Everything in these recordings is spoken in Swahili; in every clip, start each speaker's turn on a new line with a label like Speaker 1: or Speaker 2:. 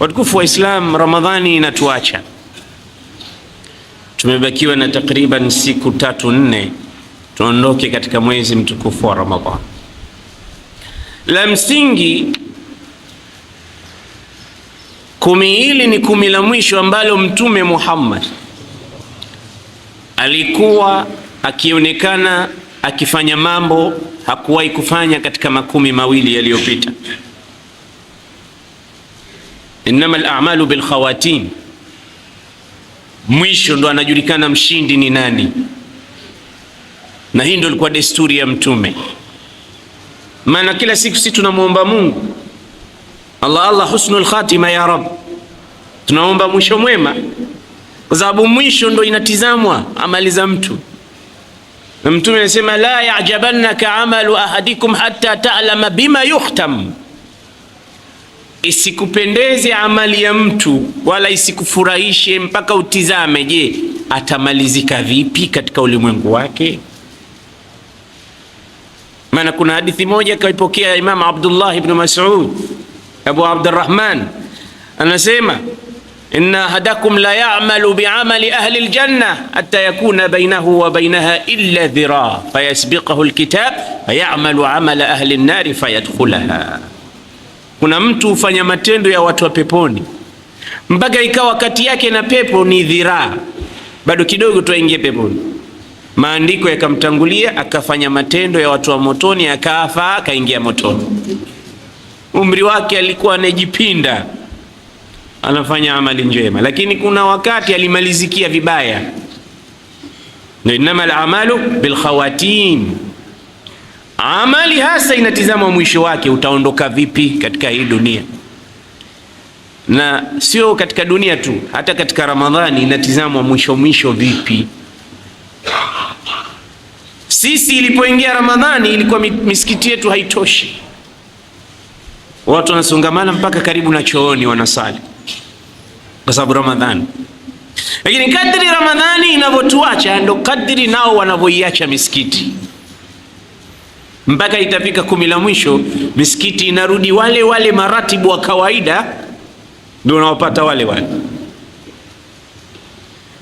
Speaker 1: Watukufu wa Islam, Ramadhani inatuacha, tumebakiwa na takriban siku 3-4 tuondoke katika mwezi mtukufu wa Ramadhani. La msingi, 10 hili ni 10 la mwisho ambalo Mtume Muhammad alikuwa akionekana akifanya mambo hakuwahi kufanya katika 10 mawili yaliyopita. Innamal a'malu bil khawatim, mwisho ndo anajulikana mshindi ni nani, na hii ndo ilikuwa desturi ya Mtume. Maana kila siku sisi tunamuomba Mungu, Allah husnul khatima ya Rabb, tunaomba mwisho mwema, kwa sababu mwisho ndo inatizamwa amali za mtu. Na Mtume anasema la ya'jabannaka amalu ahadikum hatta ta'lama bima yuhtam, isikupendeze amali ya mtu wala isikufurahishe mpaka utizame, je, atamalizika vipi katika ulimwengu wake. Maana kuna hadithi moja kaipokea Imam Abdullah ibn Mas'ud Abu Abdurrahman, anasema inna ahadakum la ya'malu bi'amali ahli aljanna hatta yakuna bainahu wa bainaha illa dhira fayasbiqahu alkitab fayamalu amala ahli an-nar fayadkhulaha. Kuna mtu hufanya matendo ya watu wa peponi mpaka ikawa kati yake na pepo ni dhiraa, bado kidogo tu aingie peponi. Maandiko yakamtangulia akafanya matendo ya watu wa motoni, akafa akaingia motoni. Umri wake alikuwa anajipinda, anafanya amali njema, lakini kuna wakati alimalizikia vibaya. Innamal a'malu bil khawatim, amali hasa inatizama mwisho wake, utaondoka vipi katika hii dunia. Na sio katika dunia tu, hata katika Ramadhani inatizamwa mwisho vipi. Sisi ilipoingia Ramadhani ilikuwa misikiti yetu haitoshi, watu wanasongamana mpaka karibu na chooni wanasali kwa sababu Ramadhani. Lakini kadri Ramadhani inavyotuacha ndo kadri nao wanavyoiacha misikiti, mpaka itafika 10 la mwisho misikiti inarudi wale maratibu wa kawaida, ndio unaopata wale.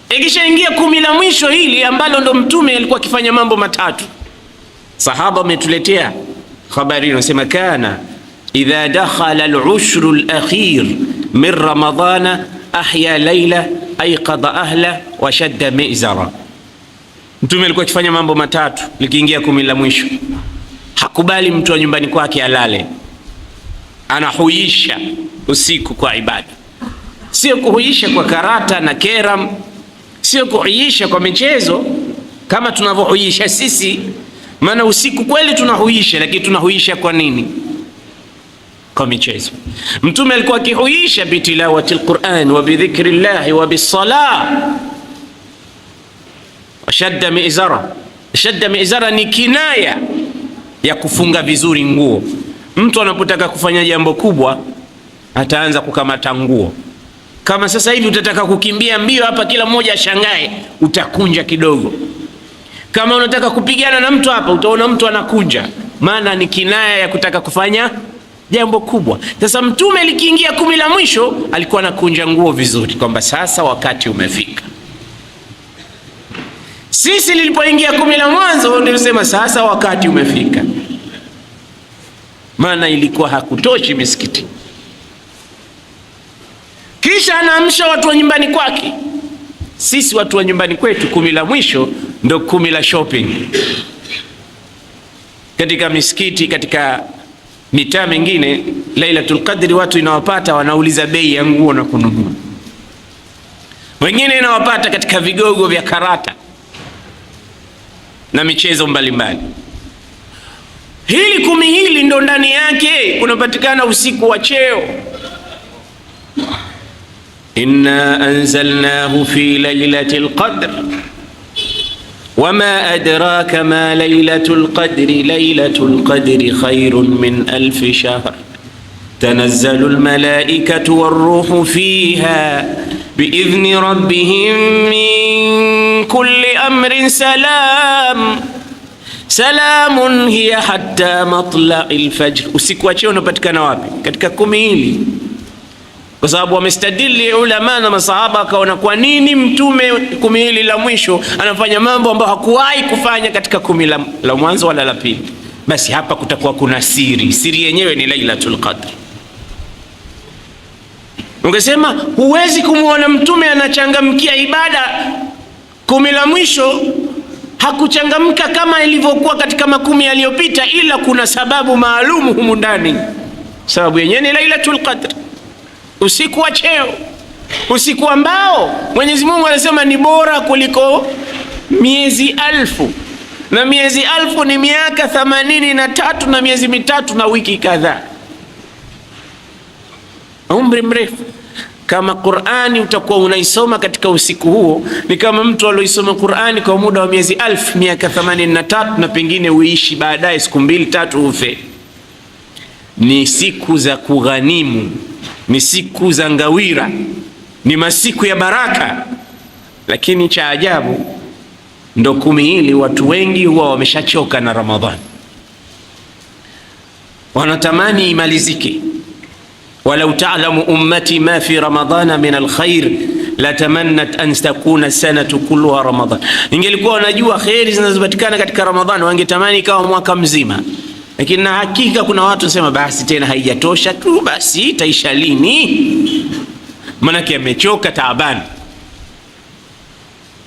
Speaker 1: Ikishaingia 10 la mwisho hili ambalo ndo Mtume alikuwa akifanya mambo matatu. Sahaba wametuletea habari inasema kana idha dakhala al-ushru al-akhir min ramadana ahya layla ayqadha ahla wa shadda mizara. Mtume alikuwa akifanya mambo matatu likiingia 10 la mwisho. Hakubali mtu wa nyumbani kwake alale, anahuisha usiku kwa ibada, sio kuhuisha kwa karata na keram, sio kuhuisha kwa michezo kama tunavyohuisha sisi. Maana usiku kweli tunahuisha, lakini tunahuisha kwa nini? Kwa michezo. Mtume alikuwa akihuisha bitilawati alquran wa bidhikrillah wa bisalah. Shadda mizara, shadda mizara ni kinaya ya kufunga vizuri nguo. Mtu anapotaka kufanya jambo kubwa ataanza kukamata nguo. Kama sasa hivi utataka kukimbia mbio hapa kila mmoja ashangae, utakunja kidogo. Kama unataka kupigana na mtu hapa utaona mtu anakunja, maana ni kinaya ya kutaka kufanya jambo kubwa. Sasa Mtume likiingia 10 la mwisho alikuwa anakunja nguo vizuri, kwamba sasa wakati umefika. Sisi lilipoingia 10 la mwanzo ndio sema sasa wakati umefika, maana ilikuwa hakutoshi misikiti. Kisha anaamsha watu wa nyumbani kwake. Sisi watu wa nyumbani kwetu 10 la mwisho ndo 10 la shopping. Katika misikiti, katika mitaa mingine Lailatul Qadri watu inawapata wanauliza bei ya nguo na kununua. Wengine inawapata katika vigogo vya karata na michezo mbalimbali. Hili 10 hili ndo ndani yake kunapatikana usiku wa cheo. Inna anzalnahu fi laylatil qadr wama adraka ma laylatul qadri laylatul qadri khairun min alf shahr tanazzalul malaikatu warruhu fiha biidhni rabbihim min kulli amrin salamun hiya hatta matla'il fajr. Usiku wa cheo unapatikana wapi? Katika 10 hili. kwa sababu wamestadili ulama na masahaba, akaona kwa nini mtume 10 hili la mwisho anafanya mambo ambayo hakuwahi kufanya katika 10 la mwanzo wala la pili. Basi hapa kutakuwa kuna siri yenyewe ni Lailatul Qadr. Ungesema huwezi kumuona mtume anachangamkia ibada 10 la mwisho, hakuchangamka kama ilivyokuwa katika 10 yaliyopita, ila kuna sababu maalumu humu ndani. Sababu yenyewe ni Lailatul Qadr, usiku wa cheo, usiku ambao Mwenyezi Mungu anasema ni bora kuliko miezi 1000, na miezi 1000 ni miaka 83 na miezi 3 na wiki kadhaa, umri mrefu. Kama Qur'ani utakuwa unaisoma katika usiku huo, ni kama mtu aliyesoma Qur'ani kwa muda wa miezi 1000, miaka 83, na pengine uishi baadaye siku 2-3 ufe. Ni siku za kughanimu, ni siku za ngawira, ni masiku ya baraka. Lakini cha ajabu ndo 10 hili watu wengi huwa wameshachoka na Ramadhani, wanatamani imalizike. Walau ta'lamu ummati ma fi ramadhana min alkhair latamannat an takuna sanatu kulluha Ramadhan. Ingelikuwa wanajua khairi zinazopatikana katika Ramadhani wangetamani ikawa mwaka mzima. Lakini na hakika kuna watu wanasema basi tena haijatosha tu, basi itaisha lini? Manake amechoka, taabani.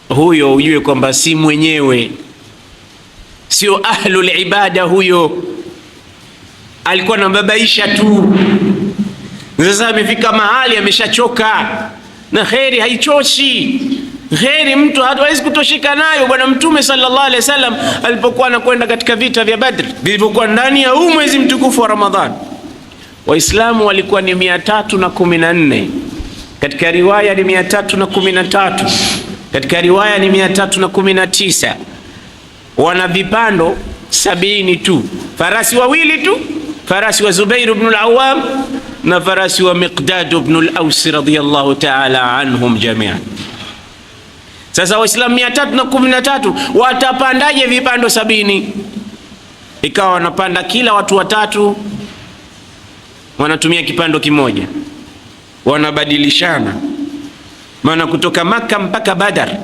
Speaker 1: Huyo ujue kwamba si mwenyewe, sio ahlul ibada. Huyo alikuwa anababaisha tu. Sasa amefika mahali ameshachoka, na kheri haichoshi. Kheri mtu hawezi kutoshika nayo. Bwana Mtume sallallahu alaihi wasallam alipokuwa anakwenda katika vita vya Badr, vilivyokuwa ndani ya huu mwezi mtukufu wa Ramadhani, Waislamu walikuwa ni 314, katika riwaya ni 313, katika riwaya ni 319. Wana vipando 70 tu, farasi 2 tu, farasi wa Zubair ibn al-Awwam na farasi wa Miqdad ibn al-Aws radiyallahu ta'ala anhum jami'an. Sasa Waislamu 313 watapandaje vipando 70? Ikawa wanapanda kila watu watatu, wanatumia kipando kimoja, wanabadilishana. Maana kutoka Maka mpaka Badar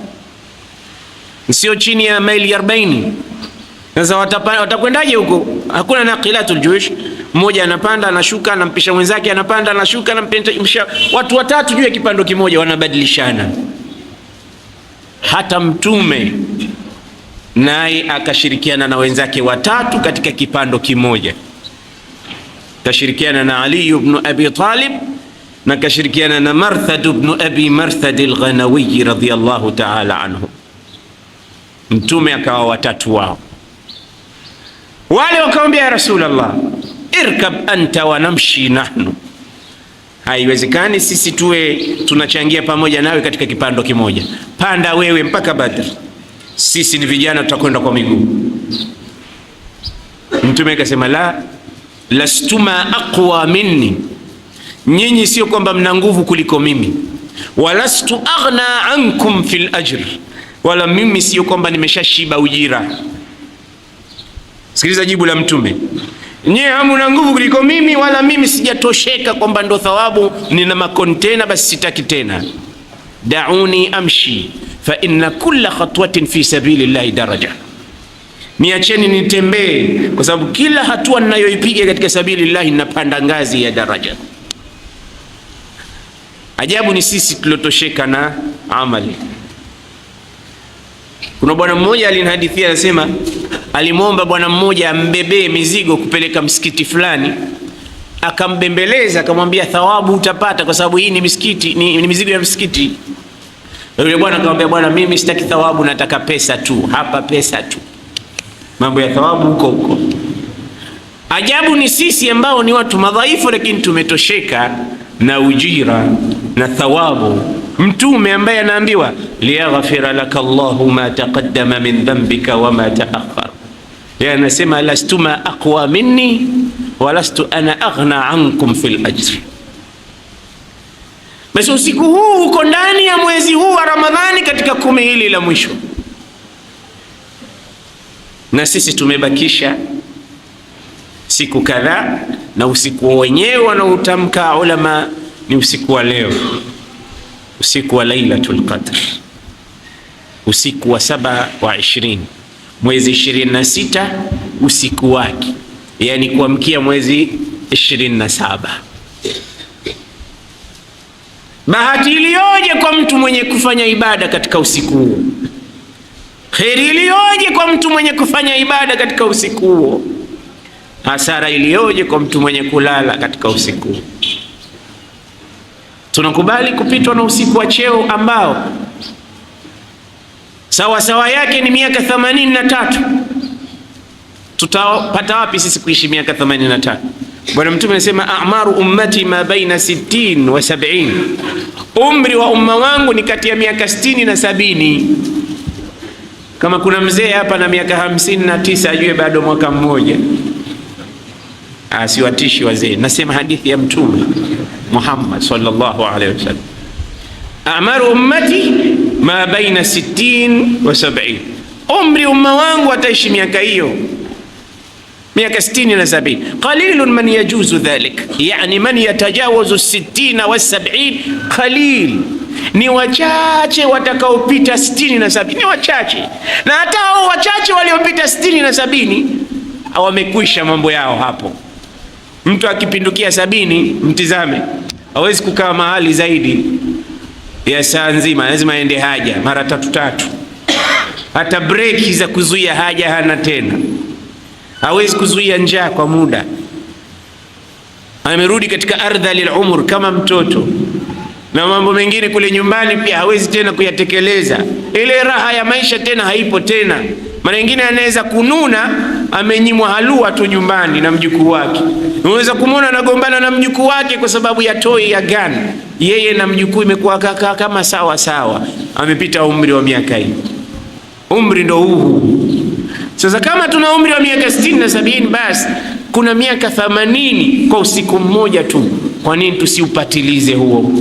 Speaker 1: sio chini ya maili 40. Sasa watakwendaje huko? Hakuna naqilatul juish. Mmoja anapanda anashuka, anampisha mwenzake, anapanda anashuka, anampisha watu watatu juu ya kipando kimoja, wanabadilishana. Hata Mtume naye akashirikiana na wenzake watatu katika kipando kimoja. Kashirikiana na Ali ibn Abi Talib na kashirikiana na Marthad ibn Abi Marthad al-Ghanawi radhiyallahu ta'ala anhu. Mtume akawa watatu wao. Wale wakamwambia, ya Rasulullah, irkab anta wa namshi nahnu. Haiwezekani sisi tuwe tunachangia pamoja nawe katika kipando kimoja. Panda wewe mpaka Badr, sisi ni vijana tutakwenda kwa miguu. Mtume akasema, la lastuma aqwa minni, nyinyi sio kwamba mna nguvu kuliko mimi. Walastu aghna ankum fil ajr, wala mimi sio kwamba nimeshashiba ujira. Sikiliza jibu la Mtume, nyewe hamuna nguvu kuliko mimi, wala mimi sijatosheka kwamba ndo thawabu nina makontena basi sitaki tena. Dauni amshi fa inna kulla khatwatin fi sabilillahi daraja, niacheni nitembee, kwa sababu kila hatua ninayoipiga katika sabilillahi ninapanda ngazi ya daraja. Ajabu ni sisi tulotosheka na amali. Kuna bwana mmoja alinihadithia, anasema alimwomba bwana mmoja ambebee mizigo kupeleka msikiti fulani, akambembeleza, akamwambia thawabu utapata kwa sababu hii ni msikiti, ni mizigo ya msikiti. Yule bwana akamwambia, bwana mimi sitaki thawabu, nataka pesa tu, hapa pesa tu, mambo ya thawabu huko huko. Ajabu ni sisi ambao ni watu madhaifu, lakini tumetosheka na ujira na thawabu. Mtume ambaye anaambiwa liyaghfira laka Allahu ma taqaddama min dhanbika wa ma ta'akhkhara, yeye anasema lastuma aqwa minni wa lastu ana aghna ankum fil ajr. Basi usiku huu uko ndani ya mwezi huu wa Ramadhani, katika 10 hili la mwisho, na sisi tumebakisha siku kadhaa, na usiku wenyewe wanaotamka ulama ni usiku wa leo, usiku wa Lailatul Qadr, usiku wa 27 mwezi 26 usiku wake, yani kuamkia mwezi 27. Bahati iliyoje kwa mtu mwenye kufanya ibada katika usiku huo! Kheri iliyoje kwa mtu mwenye kufanya ibada katika usiku huo! Hasara iliyoje kwa mtu mwenye kulala katika usiku huo! Tunakubali kupitwa na usiku wa cheo ambao sawa yake ni miaka 83. Tutapata wapi sisi kuishi miaka 83? Bwana Mtume anasema a'maru ummati ma baina 60 wa 70, umri wa umma wangu ni kati ya miaka 60 na 70. Kama kuna mzee hapa na miaka 59 ajue bado mwaka mmoja. Siwatishi wazee, nasema hadithi ya Mtume Muhammad sallallahu alaihi wasallam, a'maru ummati ma baina 60 wa 70, umri umma wangu ataishi miaka hiyo, miaka 60 na 70. Qalilun man yajuzu dhalik, yani man yatajawazu 60 wa 70 qalil, ni wachache watakaopita 60 na 70, ni wachache. Na hata hao wachache waliopita 60 na 70 wamekwisha mambo yao hapo. Mtu akipindukia 70, mtizame, hawezi kukaa mahali zaidi ya saa nzima, lazima aende haja mara 3. Hata breki za kuzuia haja hana tena, hawezi kuzuia njaa kwa muda. Amerudi katika ardhalil umur kama mtoto, na mambo mengine kule nyumbani pia hawezi tena kuyatekeleza. Ile raha ya maisha tena haipo tena. Mara nyingine anaweza kununa, amenyimwa halua tu nyumbani na mjukuu wake. Unaweza kumwona anagombana na mjukuu wake kwa sababu ya toy ya gun. Yeye na mjukuu imekuwa kama sawa. Amepita umri wa miaka hii. Umri ndo huu. Sasa kama tuna umri wa miaka 60 na 70, basi kuna miaka 80 kwa usiku mmoja tu. Kwa nini tusiupatilize huo?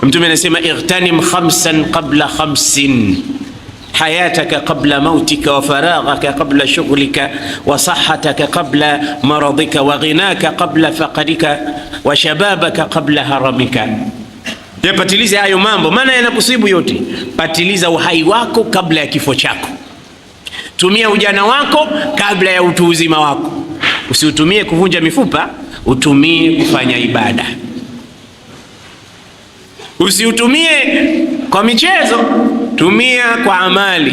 Speaker 1: Mtume anasema igtanim 5 qabla 5, hayataka qabla mautika, wa faraghaka qabla shughlika, wa sahhataka qabla maradika, wa ghinaka qabla faqrika, wa shababaka qabla haramika. Yapatilize hayo mambo, maana yanakusibu yote. Patiliza uhai wako kabla ya kifo chako. Tumia ujana wako kabla ya utu uzima wako. Usiutumie kuvunja mifupa, utumie kufanya ibada. Usiutumie kwa michezo, tumia kwa amali.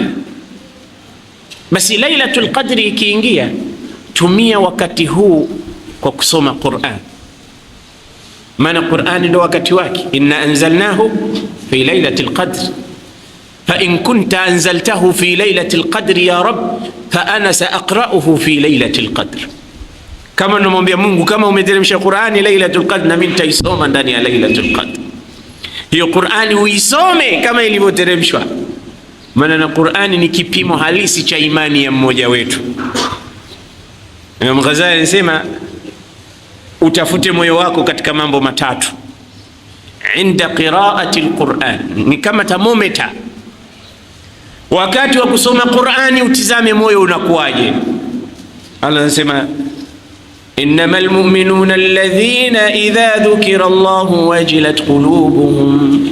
Speaker 1: Basi Lailatul Qadri ikiingia, tumia wakati huu kwa kusoma Qur'an, maana Qur'an ndio wakati wake. Inna anzalnahu fi Lailatul Qadr fa in kunta anzaltahu fi Lailatul Qadr ya Rabb fa ana saaqra'uhu fi Lailatul Qadr. Kama namwambia Mungu, kama umeteremsha Qur'ani Lailatul Qadr, na mimi nitaisoma ndani ya Lailatul Qadr. Hiyo Qur'ani uisome kama ilivyoteremshwa, maana na Qur'ani ni kipimo halisi cha imani ya mmoja wetu. Imam Ghazali anasema utafute moyo wako katika mambo matatu. Inda qiraati alquran, ni kama thermometer. Wakati wa kusoma Qur'ani utizame moyo unakuaje. Allah anasema innamal mu'minuna alladhina idha dhukira Allahu wajilat qulubuhum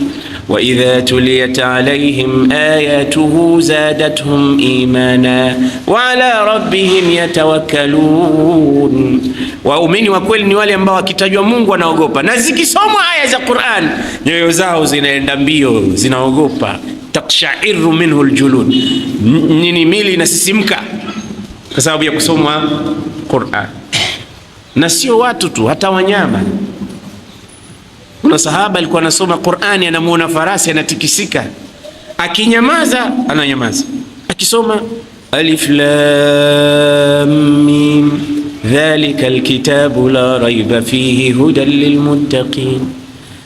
Speaker 1: wa idha tuliyat alayhim ayatuhu zadatuhum imana wa ala rabbihim yatawakkalun. Waumini wa kweli ni wale ambao wakitajwa Mungu wanaogopa, na zikisomwa aya za Qur'an nyoyo zao zinaenda mbio, zinaogopa. Takshairu minhu aljulud, nini mili inasisimka kwa sababu ya kusomwa Qur'an. Na sio watu tu, hata wanyama. Kuna sahaba alikuwa anasoma Qur'ani, anamuona farasi anatikisika, akinyamaza ananyamaza, akisoma alif lam mim dhalika alkitabu la raiba fihi hudan lilmuttaqin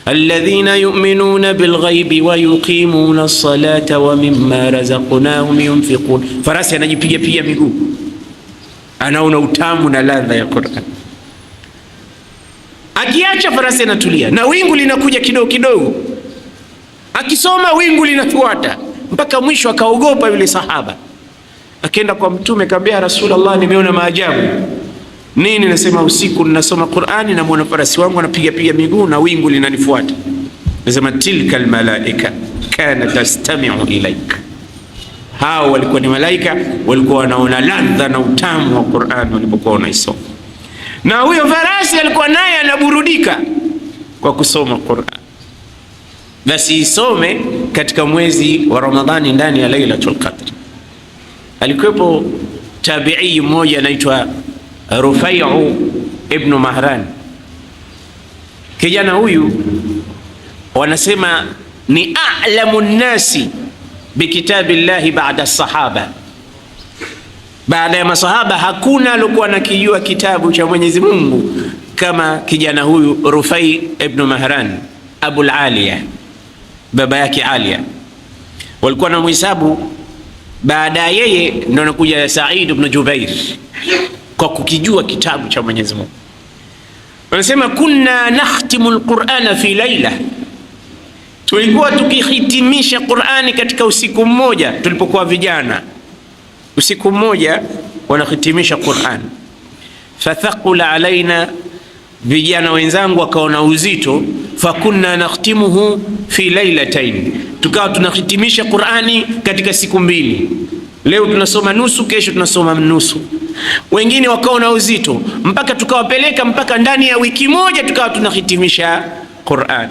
Speaker 1: alladhina yu'minuna bilghaibi wa yuqimuna as-salata wa mimma razaqnahum yunfiqun. Farasi anajipiga pia miguu, anaona utamu na ladha ya Qur'an. Akiacha farasi anatulia, na wingu linakuja kidogo kidogo, akisoma wingu linafuata mpaka mwisho. Akaogopa yule sahaba, akaenda kwa Mtume akamwambia, Rasulullah, nimeona maajabu. Nini? Nasema usiku ninasoma Qur'ani na mwana farasi wangu anapiga piga miguu na wingu linanifuata. Nasema tilka almalaika kana tastami'u ilaika. Hao walikuwa ni malaika, walikuwa wanaona ladha na utamu wa Qur'an walipokuwa wanaisoma. Na huyo farasi alikuwa naye anaburudika kwa kusoma Qur'an. Basi isome katika mwezi wa Ramadhani ndani ya Lailatul Qadr. Alikuwepo tabi'i mmoja anaitwa Rufai'u ibn Mahran. Kijana huyu wanasema ni a'lamu nnasi bikitabillahi ba'da as-sahaba. Baada ya masahaba hakuna alikuwa anakijua kitabu cha Mwenyezi Mungu kama kijana huyu Rufai ibn Mahran, Abul Aliya, baba yake Aliya. Walikuwa na mhisabu baada yeye ndio anakuja Said ibn Jubair kwa kukijua kitabu cha Mwenyezi Mungu. Wanasema kunna nakhtimu al-Qur'ana fi laila, tulikuwa tukihitimisha Qur'ani katika usiku mmoja tulipokuwa vijana. Usiku mmoja wanahitimisha Qur'an. Fathaqula alaina, vijana wenzangu wakaona uzito. Fakunna nakhtimuhu fi lailatayn, tukawa tunahitimisha Qur'ani katika siku mbili. Leo tunasoma nusu, kesho tunasoma nusu. Wengine wakaona uzito mpaka tukawapeleka mpaka ndani ya wiki moja tukawa tunahitimisha Qur'an.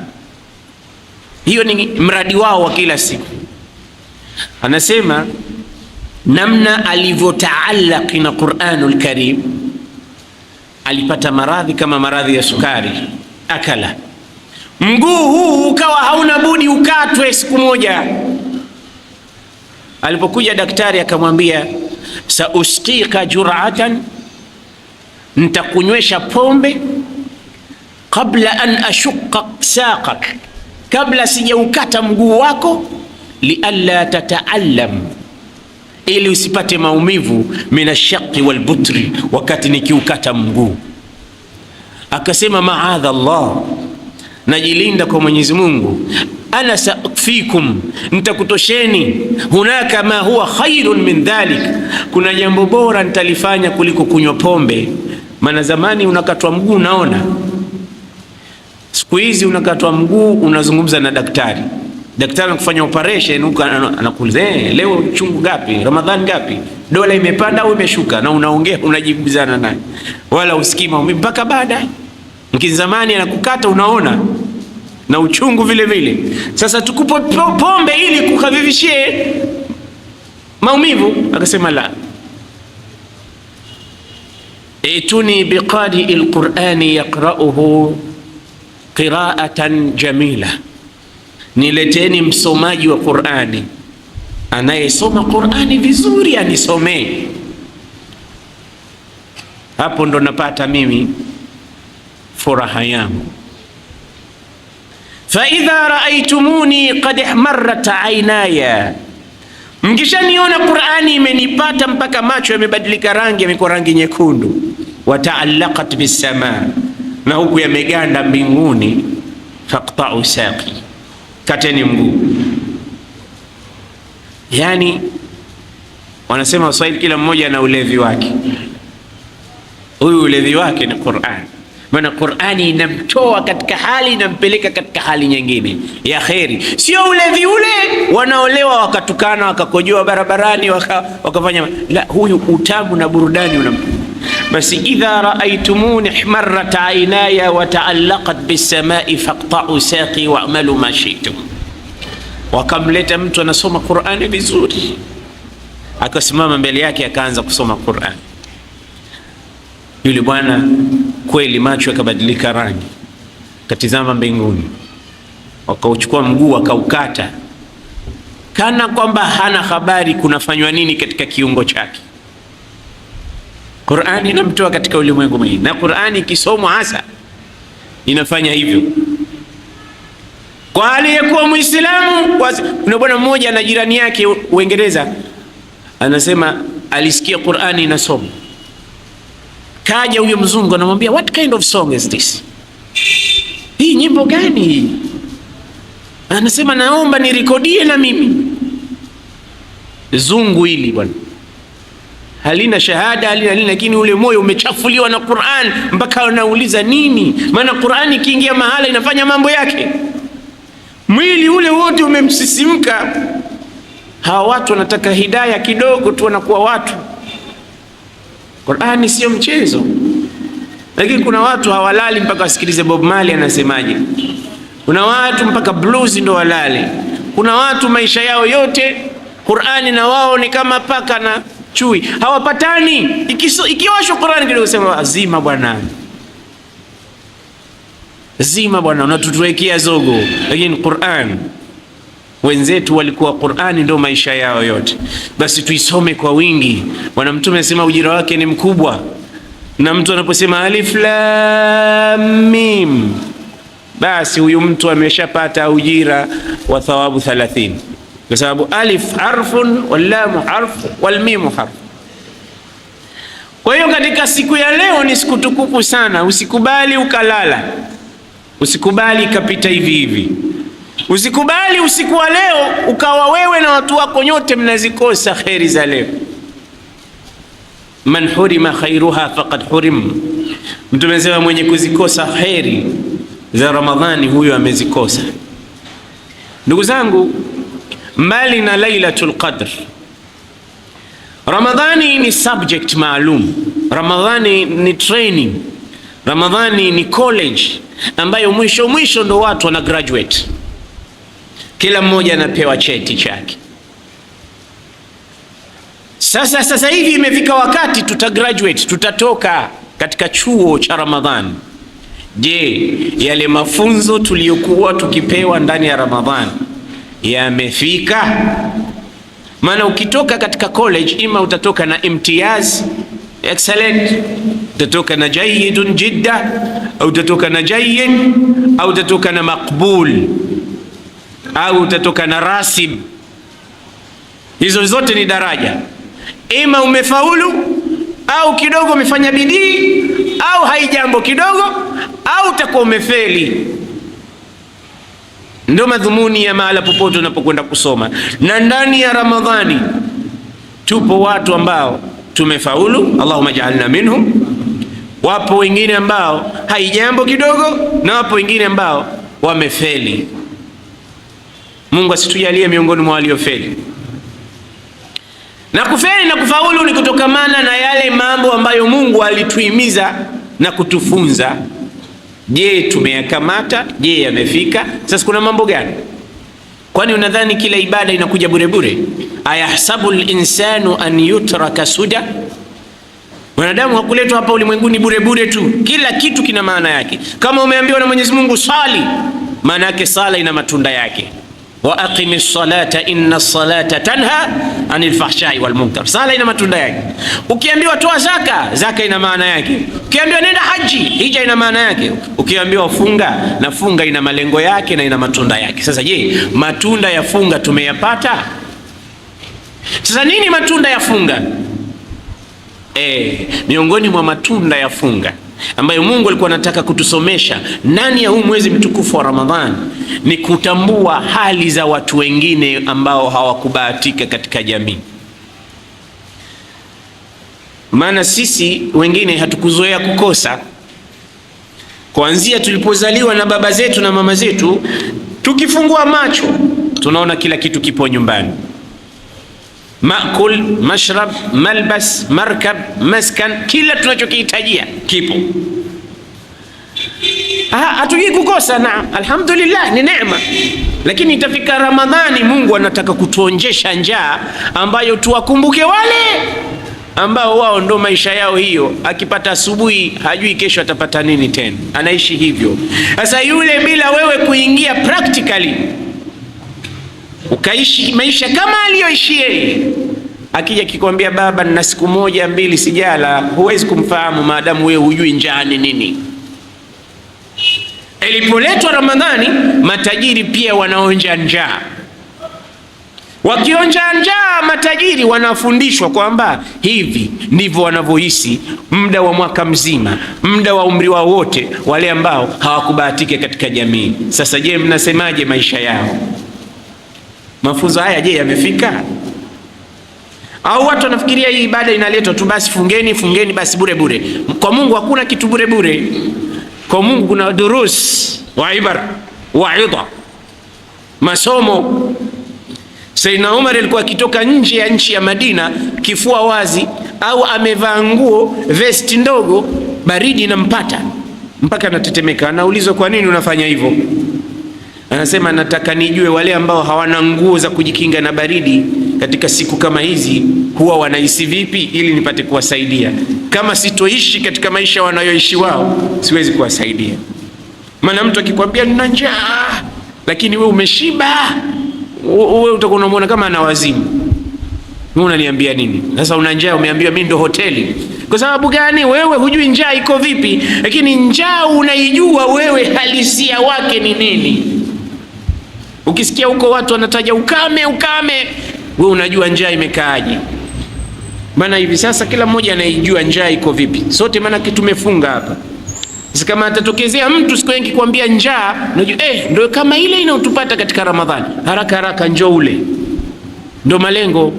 Speaker 1: Hiyo ni mradi wao wa kila siku. Anasema namna alivyotaallaki na Qur'anul Karim, alipata maradhi kama maradhi ya sukari, akala. Mguu huu ukawa hauna budi ukatwe siku moja. Alipokuja daktari akamwambia, sausqika jur'atan, nitakunywesha pombe, kabla an ashuqqa saqak, kabla sijaukata mguu wako, lialla tataallam, ili usipate maumivu, minashaqi walbutri, wakati nikiukata mguu. Akasema maadha Allah, najilinda kwa Mwenyezi Mungu. Ana safikum, nitakutosheni. Hunaka ma huwa khairun min dhalik, kuna jambo bora nitalifanya kuliko kunywa pombe. Maana zamani unakatwa mguu, naona siku hizi unakatwa mguu unazungumza na daktari. Daktari anakufanya operation, anakuuliza leo chungu gapi, Ramadhani gapi, dola imepanda au imeshuka, na unaongea unajibizana naye, wala usikii maumivu mpaka baadaye. Mkizamani anakukata unaona na uchungu vile vile. Sasa tukupo pombe ili kukavivishie maumivu. Akasema la, ituni biqari alqur'ani yaqra'uhu qira'atan jamila, nileteni msomaji wa Qur'ani anayesoma Qur'ani vizuri anisomee. Hapo ndo napata mimi furaha yangu. Fa idha raaitumuni qad ihmarrat aynaya, mkishaniona Qur'ani imenipata mpaka macho yamebadilika rangi, yamekuwa rangi nyekundu. Wa ta'allaqat bis samaa, na huku yameganda mbinguni. Faqta'u saqi, kateni mguu. Yani wanasema Waswahili, kila mmoja na ulevi wake. Huyu ulevi wake ni Qur'an. Maana Qur'ani inamtoa katika hali, inampeleka katika hali nyingine ya kheri. Sio ulevi ule wanaolewa wakatukana wakakojoa barabarani wakafanya la, huyu utamu na burudani unampa. Basi idha raaitumuni ihmarrat aynaya wa ta'allaqat bis samai faqta'u saqi wa'malu ma shi'tum. Wakamleta mtu anasoma Qur'ani vizuri, akasimama mbele yake akaanza kusoma Qur'ani. Yule bwana kweli macho yakabadilika rangi, katizama mbinguni, wakauchukua mguu akaukata, kana kwamba hana habari kunafanywa nini katika kiungo chake. Qur'ani inamtoa katika ulimwengu mwingine, na Qur'ani ikisomwa hasa inafanya hivyo. Kwa aliyekuwa Muislamu, kuna bwana mmoja na jirani yake Uingereza, anasema alisikia Qur'ani inasoma. Kaja huyo mzungu anamwambia, what kind of song is this? Hii nyimbo gani hii? Anasema naomba nirekodie na mimi. Zungu hili bwana. halina shahada, halina, lakini ule moyo umechafuliwa na Qur'an mpaka unauliza nini? Maana Qur'an ikiingia mahala inafanya mambo yake, mwili ule wote umemsisimka. Hawa watu wanataka hidayah kidogo tu, wanakuwa watu. Qur'ani sio mchezo, lakini kuna watu hawalali mpaka wasikilize Bob Marley anasemaje. Kuna watu mpaka blues ndo walale. Kuna watu maisha yao yote Qur'ani na wao ni kama paka na chui, hawapatani. Ikiwashwa Qur'ani kidogo sema azima bwana, zima bwana, unatutuwekea zogo. Lakini Qur'an, wenzetu walikuwa Qur'ani ndio maisha yao yote. Basi tuisome kwa wingi. Bwana Mtume anasema ujira wake ni mkubwa, na mtu anaposema alif lam mim, basi huyu mtu ameshapata ujira wa thawabu 30, kwa sababu alif harfun wal lam harf wal mim harf. Kwa hiyo katika siku ya leo ni siku tukufu sana. Usikubali ukalala, usikubali ikapita hivi hivi, usikubali usiku wa leo ukawa wewe na watu wako nyote mnazikosa kheri za leo. Man hurima khairuha faqad hurim. Mtume anasema mwenye kuzikosa kheri za Ramadhani huyo amezikosa. Ndugu zangu, mbali na Lailatul Qadr, Ramadhani ni subject maalum. Ramadhani ni training. Ramadhani ni college ambayo mwisho ndo watu wana graduate. Kila mmoja anapewa cheti chake. Sasa hivi imefika wakati tutagraduate, tutatoka katika chuo cha Ramadhani. Je, yale mafunzo tuliyokuwa tukipewa ndani ya Ramadhani yamefika? Maana ukitoka katika college, ima utatoka na imtiyaz excellent, utatoka na jayyidun jidda, au utatoka na jayyid, au utatoka na maqbul, au utatoka na rasib. Hizo zote ni daraja. Ima umefaulu, au kidogo umefanya bidii, au haijambo kidogo, au utakuwa umefeli. Ndio madhumuni ya mahala popote unapokwenda kusoma. Na ndani ya Ramadhani tupo watu ambao tumefaulu, Allahumma ja'alna minhum. Wapo wengine ambao haijambo kidogo, na wapo wengine ambao wamefeli. Mungu asitujalie miongoni mwa waliofeli. Na kufeli na kufaulu ni kutokamana na yale mambo ambayo Mungu alituhimiza na kutufunza. Je, tumeyakamata? Je, yamefika? Sasa kuna mambo gani? Kwani unadhani kila ibada inakuja bure bure? Ayahsabu al-insanu an yutraka suda? Wanadamu hakuletwa hapa ulimwenguni bure bure tu. Kila kitu kina maana yake. Kama umeambiwa na Mwenyezi Mungu sali, maana yake sala ina matunda yake. Wa aqimis salata inna salata tanha anil fahshai wal munkar. Sala ina matunda yake. Ukiambiwa toa zaka, zaka ina maana yake. Ukiambiwa nenda haji, hija ina maana yake. Ukiambiwa funga, na funga ina malengo yake na ina matunda yake. Sasa je, matunda ya funga tumeyapata? Sasa nini matunda ya funga? Miongoni mwa matunda ya funga ambayo Mungu alikuwa anataka kutusomesha ndani ya huu mwezi mtukufu wa Ramadhani ni kutambua hali za watu wengine ambao hawakubahatika katika jamii. Maana sisi wengine hatukuzoea kukosa. Kuanzia tulipozaliwa na baba zetu na mama zetu, tukifungua macho tunaona kila kitu kipo nyumbani. Maakul, mashrab, malbas, markab, maskan, kila tunachokihitajia kipo. Hatujui kukosa, na alhamdulillah ni neema. Lakini itafika Ramadhani, Mungu anataka kutuonjesha njaa ambayo tuwakumbuke wale ambao wao ndo maisha yao hiyo. Akipata asubuhi hajui kesho atapata nini tena, anaishi hivyo. Sasa yule bila wewe kuingia practically ukaishi maisha kama aliyoishi yeye, akija kikwambia baba na siku moja mbili sijala, huwezi kumfahamu maadamu wewe hujui njaa ni nini. Ilipoletwa Ramadhani, matajiri pia wanaonja njaa. Wakionja njaa, matajiri wanafundishwa kwamba hivi ndivyo wanavyohisi muda wa mwaka mzima, muda wa umri wao wote, wale ambao hawakubahatika katika jamii. Sasa je, mnasemaje maisha yao? Mafunzo haya je, yamefika? Au watu wanafikiria hii ibada inaletwa tu basi, fungeni basi bure bure. Kwa Mungu hakuna kitu bure bure. Kwa Mungu kuna durus wa ibar wa idha, masomo. Sayyidina Umar alikuwa akitoka nje ya nchi ya Madina kifua wazi, au amevaa nguo vesti ndogo, baridi inampata mpaka anatetemeka. Anaulizwa, kwa nini unafanya hivyo? Anasema, nataka nijue wale ambao hawana nguo za kujikinga na baridi katika siku kama hizi huwa wanahisi vipi, ili nipate kuwasaidia. Kama sitoishi katika maisha wanayoishi wao, siwezi kuwasaidia. Maana mtu akikwambia nina njaa lakini wewe umeshiba, wewe utakuwa unamuona kama ana wazimu. Wewe unaniambia nini? Sasa una njaa, umeambiwa mimi ndo hoteli. Kwa sababu gani? Wewe hujui njaa iko vipi, lakini njaa unaijua wewe, halisia wake ni nini. Ukisikia huko watu wanataja ukame, wewe unajua njaa imekaaje. Maana hivi sasa kila mmoja anaijua njaa iko vipi. Sote maana tumefunga hapa. Sasa kama atatokezea mtu siku nyingi kuambia njaa, unajua ndio kama ile inayotupata katika Ramadhani. Haraka njoo ule. Ndio malengo.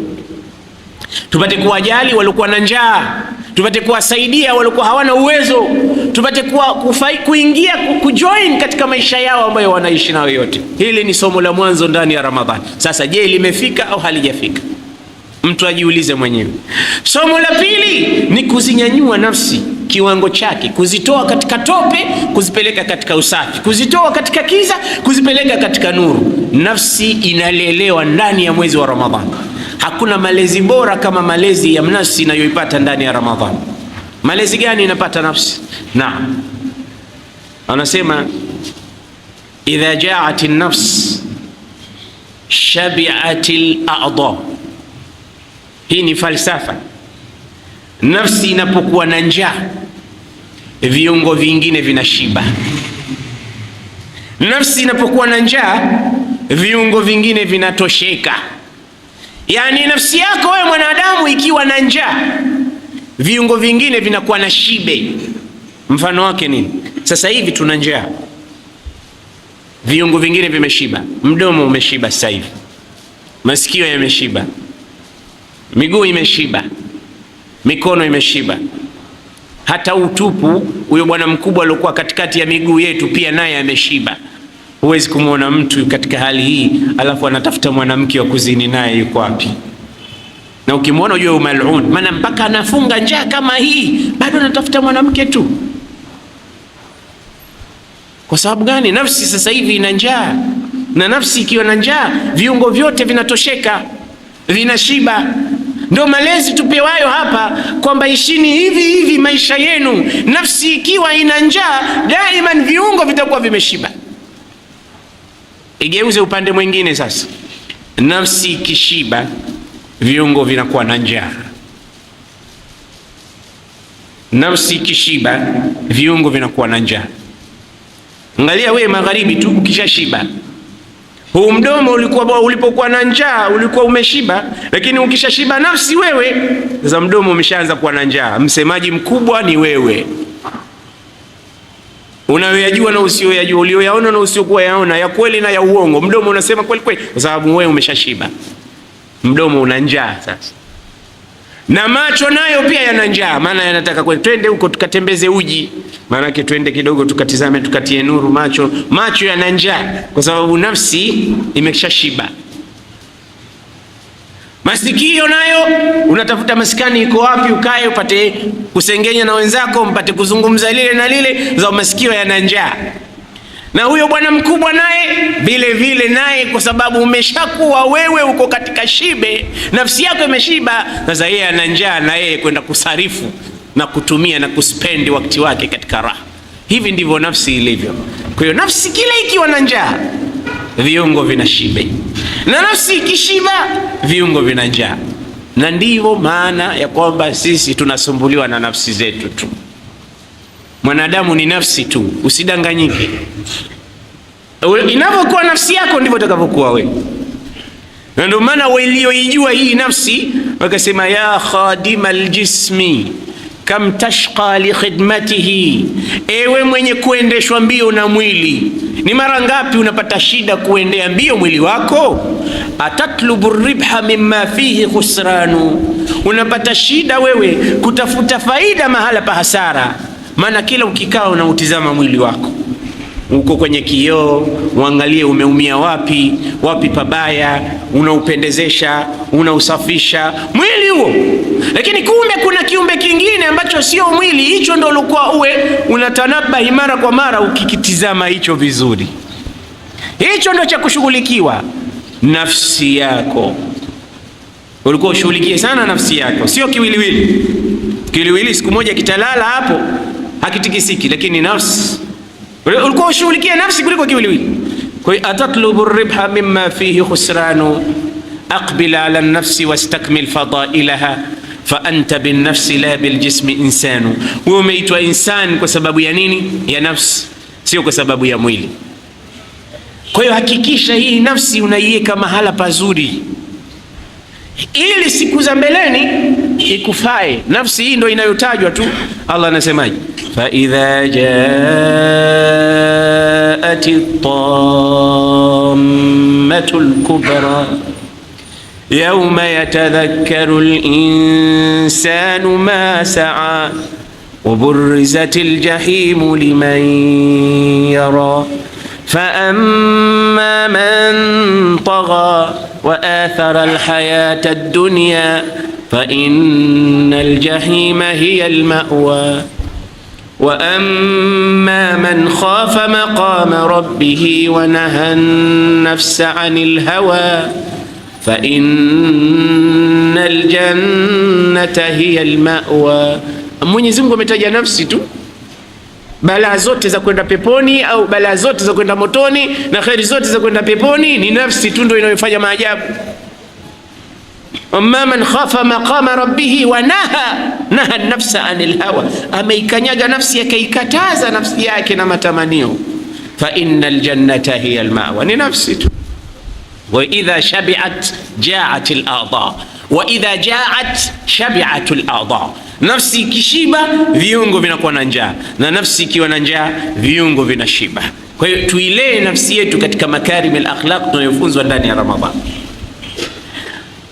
Speaker 1: Tupate kuwajali waliokuwa na njaa, tupate kuwasaidia waliokuwa hawana uwezo, tupate kuingia kujoin katika maisha yao ambayo wanaishi nayo yote. Hili ni somo la mwanzo ndani ya Ramadhani. Sasa je, limefika au halijafika? Mtu ajiulize mwenyewe. Somo la pili ni kuzinyanyua nafsi kiwango chake, kuzitoa katika tope kuzipeleka katika usafi, kuzitoa katika kiza kuzipeleka katika nuru. Nafsi inalelewa ndani ya mwezi wa Ramadhani. Hakuna malezi bora kama malezi ya nafsi inayoipata ndani ya Ramadhani. Malezi gani inapata nafsi? Naam, anasema idha ja'at an-nafs shabi'at al-a'dha. Hii ni falsafa. Nafsi inapokuwa na njaa, viungo vingine vinashiba. Nafsi inapokuwa na njaa, viungo vingine vinatosheka. Yani nafsi yako wewe mwanadamu ikiwa na njaa, viungo vingine vinakuwa na shibe. Mfano wake nini? Sasa hivi tuna njaa, viungo vingine vimeshiba. Mdomo umeshiba sasa hivi, masikio yameshiba, miguu imeshiba, mikono imeshiba, hata utupu. Huyo bwana mkubwa aliokuwa katikati ya miguu yetu pia naye ameshiba. Huwezi kumwona mtu katika hali hii alafu anatafuta mwanamke wa kuzini naye, yuko wapi? Na ukimwona ujue mal'un, maana mpaka anafunga njaa kama hii bado anatafuta mwanamke tu. Kwa sababu gani? Nafsi sasa hivi ina njaa, na nafsi ikiwa na njaa viungo vyote vinatosheka, vinashiba. Ndio malezi tupewayo hapa kwamba ishini hivi maisha yenu. Nafsi ikiwa ina njaa, daima viungo vitakuwa vimeshiba. Igeuze upande mwingine sasa. Nafsi ikishiba, viungo vinakuwa na njaa. Nafsi ikishiba, viungo vinakuwa na njaa. Angalia wewe magharibi tu, ukishashiba, huu mdomo ulipokuwa na njaa ulikuwa umeshiba, lakini ukishashiba nafsi wewe, sasa mdomo umeshaanza kuwa na njaa. Msemaji mkubwa ni wewe. Unayoyajua na usiyoyajua, ulioyaona na usiokuwa yaona, ya kweli na ya uongo. Mdomo unasema kweli kwa sababu wewe umeshashiba. Mdomo una njaa sasa. Na macho nayo pia yana njaa, maana yanataka twende huko tukatembeze uji. Maana yake twende kidogo tukatizame, tukatie nuru macho. Macho yana njaa kwa sababu nafsi imeshashiba. Masikio nayo unatafuta maskani iko wapi ukae upate kusengenya na wenzako, mpate kuzungumza lile na lile, za masikio yana njaa. Na huyo bwana mkubwa naye vile vile naye, kwa sababu umeshakuwa wewe uko katika shibe, nafsi yako imeshiba, sasa yeye ana njaa na yeye kwenda kusarifu na kutumia na kuspendi wakati wake katika raha. Hivi ndivyo nafsi ilivyo. Kwa hiyo nafsi kila ikiwa na njaa, viungo vinashiba, na nafsi ikishiba, viungo vina njaa. Na ndivyo maana ya kwamba sisi tunasumbuliwa na nafsi zetu tu. Mwanadamu ni nafsi tu, usidanganyike. Inavyokuwa nafsi yako ndivyo utakavyokuwa wewe. Na ndio maana walioijua hii nafsi wakasema, ya khadimal jismi kam tashqa li khidmatihi, ewe mwenye kuendeshwa mbio na mwili, ni mara ngapi unapata shida kuendea mbio mwili wako? Atatlubu ribha mimma fihi khusranu, unapata shida wewe kutafuta faida mahala pa hasara. Maana kila ukikaa unautizama mwili wako, uko kwenye kioo, uangalie umeumia wapi, wapi pabaya, unaupendezesha, unausafisha mwili huo. Lakini kumbe kuna kiumbe kingine ambacho sio mwili, hicho ndo ulikuwa uwe unatanabahi mara kwa mara ukikitizama hicho vizuri. Hicho ndo cha kushughulikiwa, nafsi yako. Ulikuwa ushughulikie sana nafsi yako, sio kiwiliwili. Kiwiliwili siku moja kitalala hapo hakitikisiki, lakini nafsi ulikuwa ushughulikie nafsi kuliko kiwiliwili. Kwa hiyo atatlubu ribha mimma fihi khusranu aqbil ala an-nafsi wastakmil fadailaha fa anta bin nafsi la bil jismi insanu. Wewe umeitwa insan kwa sababu ya nini? Ya nafsi, sio kwa sababu ya mwili. Kwa hiyo hakikisha hii nafsi unaiweka mahala pazuri, ili siku za mbeleni ikufae. Nafsi hii ndio inayotajwa tu. Allah anasemaje? Fa idha jaati tammatul kubra yawma yatadhakkaru al-insanu ma sa'a wa burrizatil jahimu liman yara فأما من طغى وآثر الحياة الدنيا فإن الجحيم هي المأوى وأما من خاف مقام ربه ونهى النفس عن الهوى فإن الجنة هي المأوى. Mwenyezi Mungu ametaja nafsi tu, balaa zote za kwenda peponi au balaa zote za kwenda motoni na khairi zote za kwenda peponi ni nafsi tu ndio inayofanya maajabu. Amma man khafa maqama rabbih wa naha nafsa anil hawa, ameikanyaga nafsi akaikataza nafsi yake na matamanio, fa innal jannata hiya almawa, ni nafsi tu. Wa idha shabi'at ja'at al-a'dha wa idha ja'at shabi'at al-a'dha. Nafsi ikishiba viungo vinakuwa na njaa, na nafsi ikiwa na njaa viungo vinashiba. Kwa hiyo tuilee nafsi yetu katika makarim al-akhlaq tunayofunzwa ndani ya Ramadhani.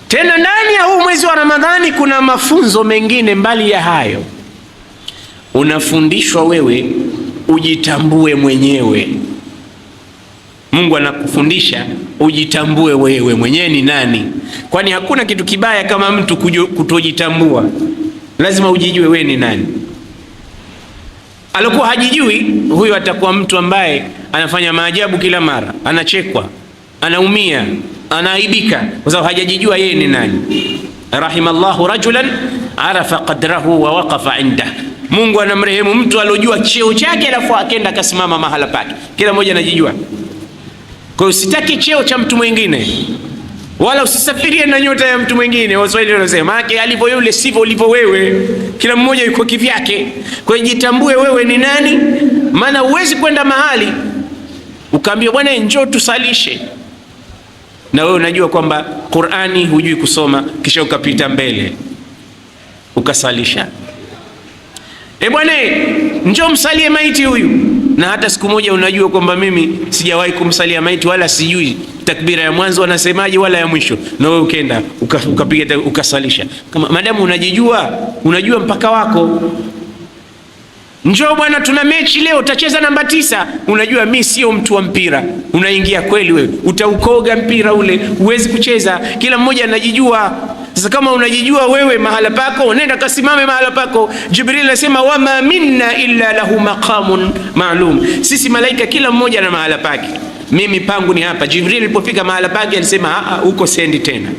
Speaker 1: Tena ndani ya huu mwezi wa Ramadhani kuna mafunzo mengine mbali ya hayo. Unafundishwa wewe ujitambue mwenyewe. Mungu anakufundisha ujitambue wewe mwenyewe ni nani, kwani hakuna kitu kibaya kama mtu kutojitambua. Lazima ujijue wewe ni nani. Alikuwa hajijui, huyo atakuwa mtu ambaye anafanya maajabu kila mara, anachekwa, anaumia, anaaibika kwa sababu hajajijua yeye ni nani. Rahimallahu rajulan arafa qadrahu wa waqafa inda. Mungu anamrehemu mtu alojua cheo chake alafu akenda akasimama mahala pake. Kila mmoja anajijua. Kwa hiyo usitaki cheo cha mtu mwingine, wala usisafirie na nyota ya mtu mwingine. Waswahili wanasema yake alivyo yule sivyo ulivyo wewe, kila mmoja yuko kivyake. Kwa hiyo jitambue wewe ni nani, maana huwezi kwenda mahali ukaambia bwana njoo tusalishe, na wewe unajua kwamba Qur'ani hujui kusoma, kisha ukapita mbele ukasalisha. Bwana njoo msalie maiti huyu, na hata siku moja unajua kwamba mimi sijawahi kumsalia maiti wala sijui takbira ya mwanzo anasemaje wala ya mwisho, na wewe ukenda ukapiga ukasalisha. Kama madamu unajijua, unajua mpaka wako. Njoo bwana tuna mechi leo utacheza namba 9, unajua mimi sio mtu wa mpira, unaingia kweli wewe utaukoga mpira ule, huwezi kucheza. Kila mmoja anajijua. Sasa kama unajijua wewe mahala pako, nenda kasimame mahala pako. Jibril anasema wama minna illa lahu maqamun ma'lum, sisi malaika kila mmoja na mahala pake. Mimi pangu ni hapa. Jibril alipofika mahala pake alisema huko sendi tena,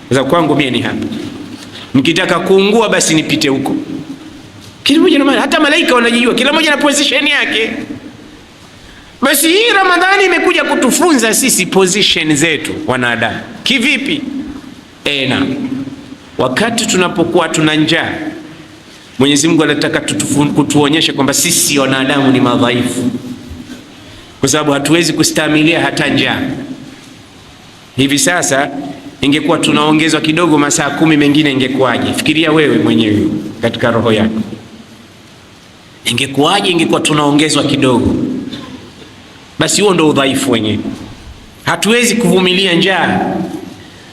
Speaker 1: sasa kwangu mimi ni hapa, mkitaka kuungua basi nipite huko. Kila mmoja na mahala, hata malaika wanajijua, kila mmoja na position yake. Basi hii Ramadhani imekuja kutufunza sisi position zetu wanadamu. Kivipi? Na wakati tunapokuwa tuna njaa, Mwenyezi Mungu anataka kutuonyesha kwamba sisi wanadamu ni madhaifu, kwa sababu hatuwezi kustahimilia hata njaa. Hivi sasa ingekuwa tunaongezwa kidogo masaa 10 mengine ingekuwaje? Fikiria wewe mwenyewe katika roho yako. ingekuwaje ingekuwa tunaongezwa kidogo? Basi huo ndio udhaifu wenyewe. Hatuwezi kuvumilia njaa.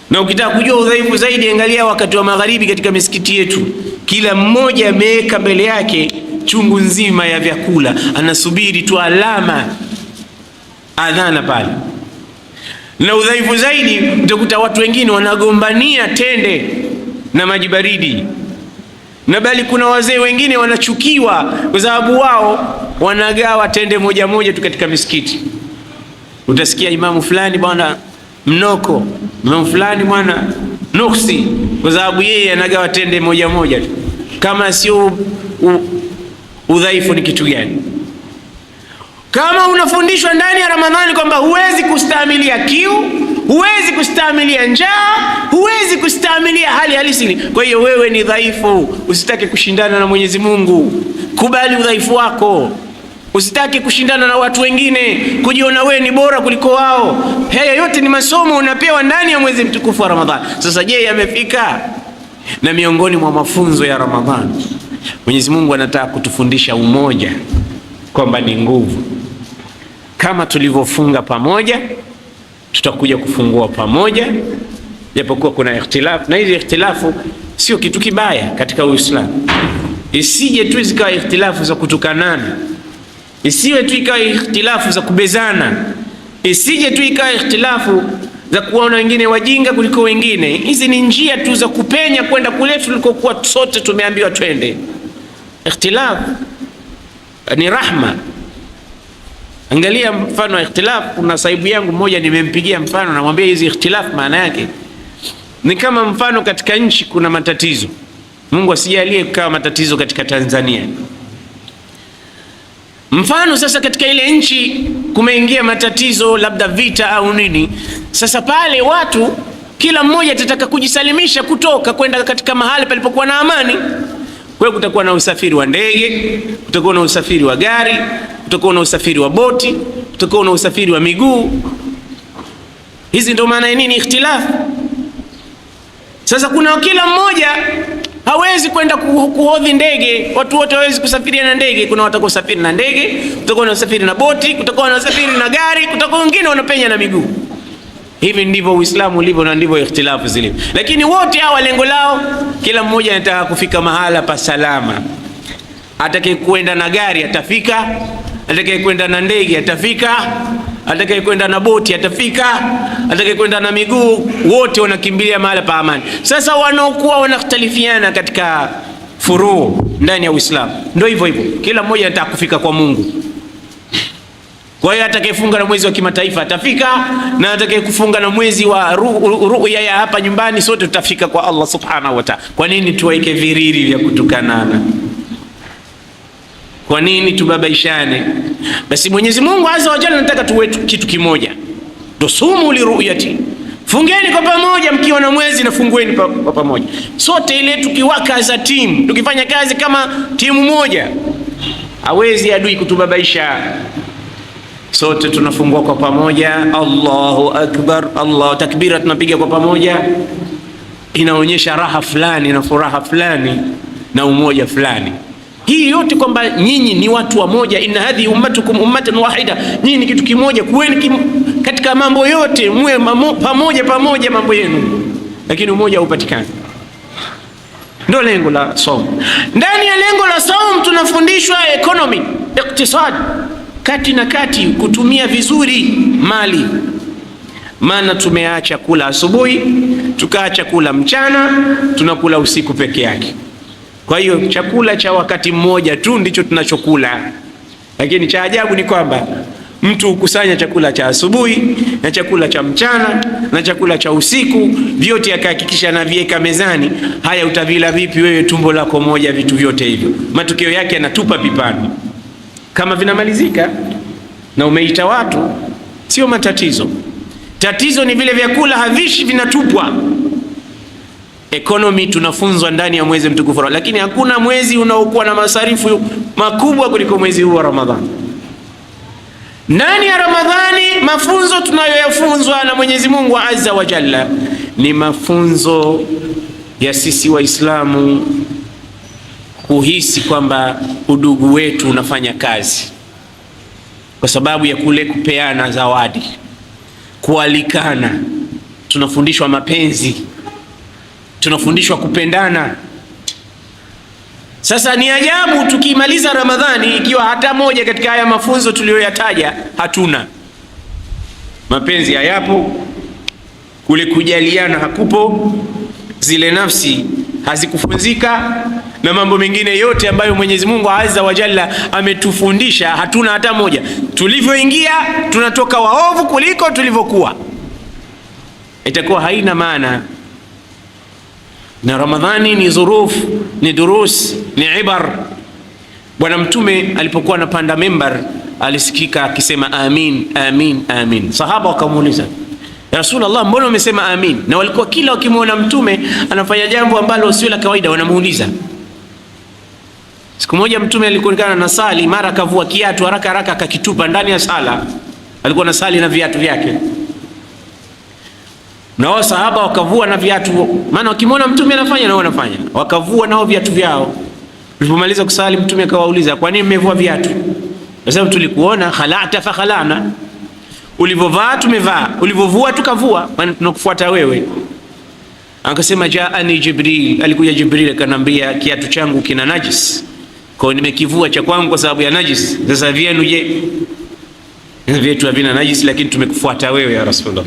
Speaker 1: Na ukitaka kujua udhaifu zaidi, angalia wakati wa magharibi katika misikiti yetu, kila mmoja ameweka mbele yake chungu nzima ya vyakula, anasubiri tu alama adhana pale. Na udhaifu zaidi, utakuta watu wengine wanagombania tende na maji baridi, na bali kuna wazee wengine wanachukiwa kwa sababu wao wanagawa tende moja moja tu katika misikiti. Utasikia imamu fulani bwana mnoko, imamu fulani bwana nuksi, kwa sababu yeye anagawa tende moja moja tu. Kama sio udhaifu ni kitu gani? Kama unafundishwa ndani ya Ramadhani kwamba huwezi kustahimilia kiu, huwezi kustahimilia njaa, huwezi kustahimilia hali halisi, kwa hiyo wewe ni dhaifu. Usitake kushindana na Mwenyezi Mungu, kubali udhaifu wako. Usitake kushindana na watu wengine, kujiona wewe ni bora kuliko wao. Haya yote ni masomo unapewa ndani ya mwezi mtukufu wa Ramadhani. Sasa je, yamefika? Na miongoni mwa mafunzo ya Ramadhani, Mwenyezi Mungu anataka kutufundisha umoja, kwamba ni nguvu. Kama tulivyofunga pamoja, tutakuja kufungua pamoja, japokuwa kuna ikhtilafu, na hizi ikhtilafu sio kitu kibaya katika Uislamu. Isije tu zikawa ikhtilafu za kutukanana, isiwe tu ikawa ikhtilafu za kubezana, isije tu ikawa ikhtilafu za kuona wengine wajinga kuliko wengine. Hizi ni njia tu za kupenya kwenda kule tulikokuwa sote tumeambiwa twende. Ikhtilafu ni rahma. Angalia mfano wa ikhtilafu. Kuna sahibu yangu mmoja nimempigia mfano, namwambia hizi ikhtilafu maana yake ni kama mfano katika nchi kuna matatizo. Mungu asijalie kukawa matatizo katika Tanzania. Mfano sasa katika ile nchi kumeingia matatizo, labda vita au nini. Sasa pale watu kila mmoja atataka kujisalimisha kutoka kwenda katika mahali palipokuwa na amani. Kwa hiyo kutakuwa na usafiri wa ndege, kutakuwa na usafiri wa gari, kutakuwa na usafiri wa boti, kutakuwa na usafiri wa miguu. Hizi ndio maana nini ikhtilafu. Sasa kuna kila mmoja hawezi kwenda kuhodhi ndege, watu wote hawezi kusafiria na ndege. Kuna watu kusafiri na ndege, kutakuwa na usafiri na boti, kutakuwa na usafiri na gari, kutakuwa wengine wanapenya na miguu. Hivi ndivyo Uislamu ulivyo na ndivyo ikhtilafu zilivyo. Lakini wote hawa lengo lao, kila mmoja anataka kufika mahala pa salama. Atakaye kwenda na gari atafika, atakaye kwenda na ndege atafika, atakaye kwenda na boti atafika, atakaye kwenda na miguu, wote wanakimbilia mahala pa amani. Sasa wanaokuwa wanakhtalifiana katika furuu ndani ya Uislamu ndio hivyo hivyo, kila mmoja anataka kufika kwa Mungu. Kwa hiyo atakayefunga na mwezi wa kimataifa atafika, na atakayekufunga na mwezi wa ru'ya ya hapa nyumbani, sote tutafika kwa Allah subhanahu wa ta'ala. Kwa nini tuwaike viriri vya kutukanana? Kwa nini tubabaishane? Basi Mwenyezi Mungu azza wa jalla anataka tuwe kitu kimoja. Tusumu li ru'yati, fungeni kwa pamoja mkiwa na mwezi, na fungueni kwa pamoja. Sote ile tukiwaka za timu, tukifanya kazi kama timu moja, hawezi adui kutubabaisha. Sote tunafungua kwa pamoja, Allahu akbar, Allahu takbira, tunapiga kwa pamoja. Inaonyesha raha fulani na furaha fulani na umoja fulani. Hii yote kwamba nyinyi ni watu wa moja, inna hadhi ummatukum ummatan wahida, nyinyi ni kitu kimoja, kuweni katika mambo yote, muwe pamoja mambo yenu, lakini umoja haupatikani. Ndio lengo la saum. Ndani ya lengo la saum tunafundishwa economy, iktisad, kati na kati, kutumia vizuri mali. Maana tumeacha kula asubuhi, tukaacha kula mchana, tunakula usiku peke yake. Kwa hiyo chakula cha wakati mmoja tu ndicho tunachokula. Lakini cha ajabu ni kwamba mtu hukusanya chakula cha asubuhi na chakula cha mchana na chakula cha usiku, vyote akahakikisha anaviweka mezani. Haya, utavila vipi wewe tumbo lako moja vitu vyote hivyo? Matokeo yake anatupa pipani. Kama vinamalizika na umeita watu, sio matatizo. Tatizo ni vile vyakula havishi, vinatupwa. Economy tunafunzwa ndani ya mwezi mtukufu, lakini hakuna mwezi unaokuwa na masarifu makubwa kuliko mwezi huu wa Ramadhani. Ndani ya Ramadhani mafunzo tunayoyafunzwa na Mwenyezi Mungu Azza wa Jalla ni mafunzo ya sisi Waislamu uhisi kwamba udugu wetu unafanya kazi, kwa sababu ya kule kupeana zawadi, kualikana. Tunafundishwa mapenzi, tunafundishwa kupendana. Sasa ni ajabu tukimaliza Ramadhani ikiwa hata moja katika haya mafunzo tuliyoyataja hatuna. Mapenzi hayapo, kule kujaliana hakupo, zile nafsi hazikufunzika, na mambo mengine yote ambayo Mwenyezi Mungu Azza wa Jalla ametufundisha hatuna hata moja. Tulivyoingia tunatoka waovu kuliko tulivyokuwa. Itakuwa haina maana. Na Ramadhani ni dhuruf, ni durus, ni ibar. Bwana Mtume alipokuwa anapanda mimbar alisikika akisema amin, amin, amin. Sahaba wakamuuliza, ya Rasulullah, mbona umesema amin? Na walikuwa kila wakimwona Mtume anafanya jambo ambalo sio la kawaida wanamuuliza. Siku moja Mtume alikuwa na sali, mara akavua kiatu haraka haraka akakitupa ndani ya sala. Alikuwa na sali na viatu vyake, na wao sahaba wakavua na viatu, maana wakimwona Mtume anafanya na wao wanafanya, wakavua nao viatu vyao. Tulipomaliza kusali, Mtume akawauliza, kwa nini mmevua viatu? Kwa sababu tulikuona, khala'ta fa khala'na, ulivovaa tumevaa, ulivovua tukavua, maana tunakufuata wewe. Akasema jaani Jibril, alikuja Jibril akanambia kiatu changu kina najis, kwa hiyo nimekivua cha kwangu kwa sababu ya najis. Sasa vyenu je? Vyetu havina najis, lakini tumekufuata wewe ya Rasulullah.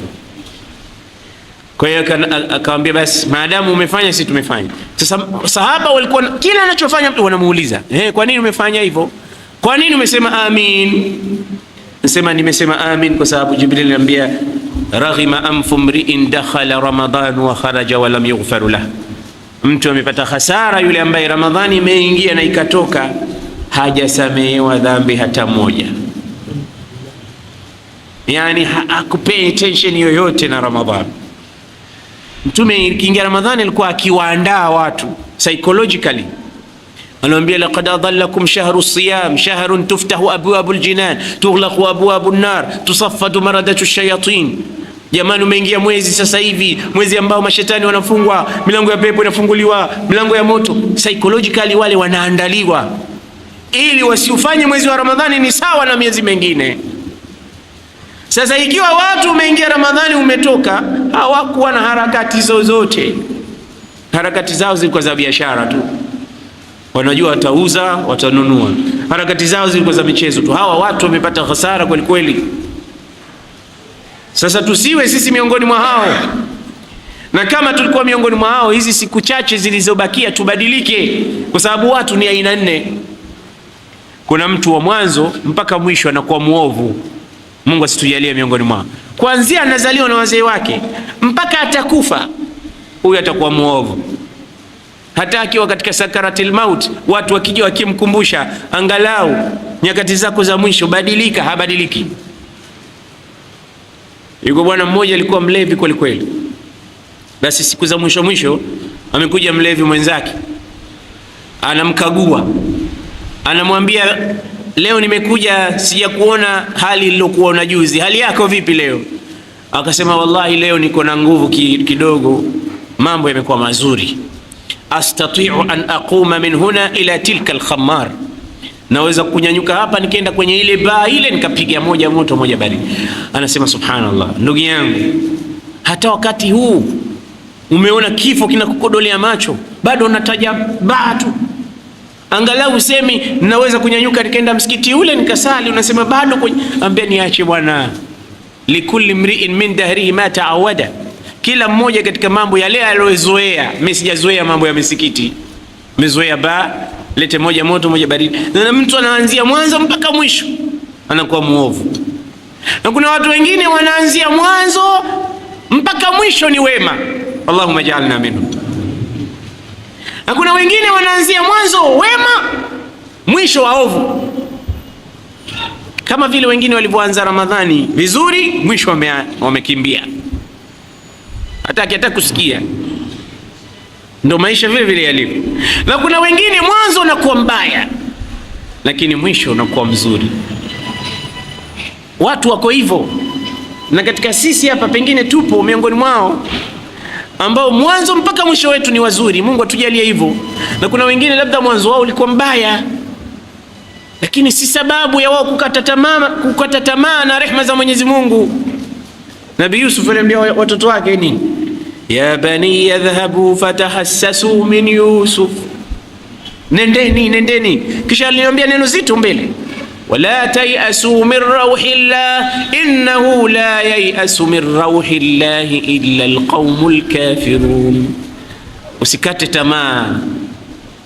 Speaker 1: Kwa hiyo akamwambia basi maadamu umefanya sisi tumefanya. Sasa sahaba walikuwa kila anachofanya mtu wanamuuliza, kwa nini umefanya hivyo? Kwa nini umesema amin? Nasema nimesema amin kwa sababu Jibril anambia raghima anfu mri'in dakhala Ramadan wa kharaja wa lam yughfar lahu. Mtu amepata hasara yule ambaye Ramadhani imeingia na ikatoka hajasamehewa dhambi hata moja. Yani hakupay attention yoyote na Ramadhani. Mtume ikiingia Ramadhani alikuwa akiwaandaa watu psychologically. Anamwambia laqad adallakum shahru siyam shahrun tuftahu abwabul jinan tughlaqu abwabun nar tusaffadu maradatu shayatin. Jamani, umeingia mwezi sasa hivi, mwezi ambao mashetani wanafungwa, milango ya pepo inafunguliwa, milango ya moto. Psychologically wale wanaandaliwa ili wasiufanye mwezi wa Ramadhani ni sawa na miezi mengine. Sasa ikiwa watu umeingia Ramadhani umetoka, hawakuwa na harakati zozote. Harakati zao zilikuwa za biashara tu, wanajua watauza, watanunua. Harakati zao zilikuwa za michezo tu. Hawa watu wamepata hasara kweli kweli. Sasa tusiwe sisi miongoni mwa hao, na kama tulikuwa miongoni mwa hao, hizi siku chache zilizobakia tubadilike, kwa sababu watu ni aina nne. Kuna mtu wa mwanzo mpaka mwisho anakuwa muovu. Mungu asitujalie miongoni mwao. Kuanzia anazaliwa na wazee wake mpaka atakufa, huyu atakuwa muovu. Hata akiwa katika sakaratil maut, watu wakija wakimkumbusha, angalau nyakati zako za mwisho badilika, habadiliki. Yuko bwana mmoja alikuwa mlevi kweli kweli. Basi siku za mwisho mwisho amekuja mlevi mwenzake, anamkagua, anamwambia, leo nimekuja sijakuona hali nilokuona juzi, hali yako vipi leo? Akasema wallahi leo niko na nguvu kidogo, mambo yamekuwa mazuri. Astati'u an aquma min huna ila tilka al-khammar, naweza kunyanyuka hapa nikaenda kwenye ile baa ile nikapiga moja moto moja baridi. Anasema subhanallah, ndugu yangu, hata wakati huu umeona kifo kinakukodolea macho, bado unataja baa tu. Angalau usemi naweza kunyanyuka nikaenda msikiti ule nikasali, unasema bado ambia niache bwana. Likulli mri'in min dahrihi ma ta'awada, kila mmoja katika mambo yale aliyozoea. Mimi sijazoea mambo ya misikiti, nimezoea baa, lete moja moto moja baridi. Na mtu anaanzia mwanzo mpaka mwisho anakuwa muovu. Na kuna watu wengine wanaanzia mwanzo mpaka mwisho ni wema, Allahumma ja'alna minhum. Na kuna wengine wanaanzia mwanzo wema, mwisho waovu. Kama vile wengine walivyoanza Ramadhani vizuri, mwisho wamekimbia, hataki hata kusikia. Ndio maisha vile vile yalivyo. Na kuna wengine mwanzo unakuwa mbaya, lakini mwisho unakuwa mzuri. Watu wako hivyo, na katika sisi hapa pengine tupo miongoni mwao. ambao mwanzo mpaka mwisho wetu ni wazuri. Mungu atujalie hivyo. Na kuna wengine labda mwanzo wao ulikuwa mbaya, lakini si sababu ya wao kukata tamaa na rehema za Mwenyezi Mungu. Nabii Yusuf aliambia watoto wake nini? Ya bani yadhhabu fatahassasu min Yusuf, nendeni. Kisha aliambia neno zito mbele, wala tayasu min rauhillah innahu la yayasu min rauhillahi illa alqaumul kafirun. Usikate tamaa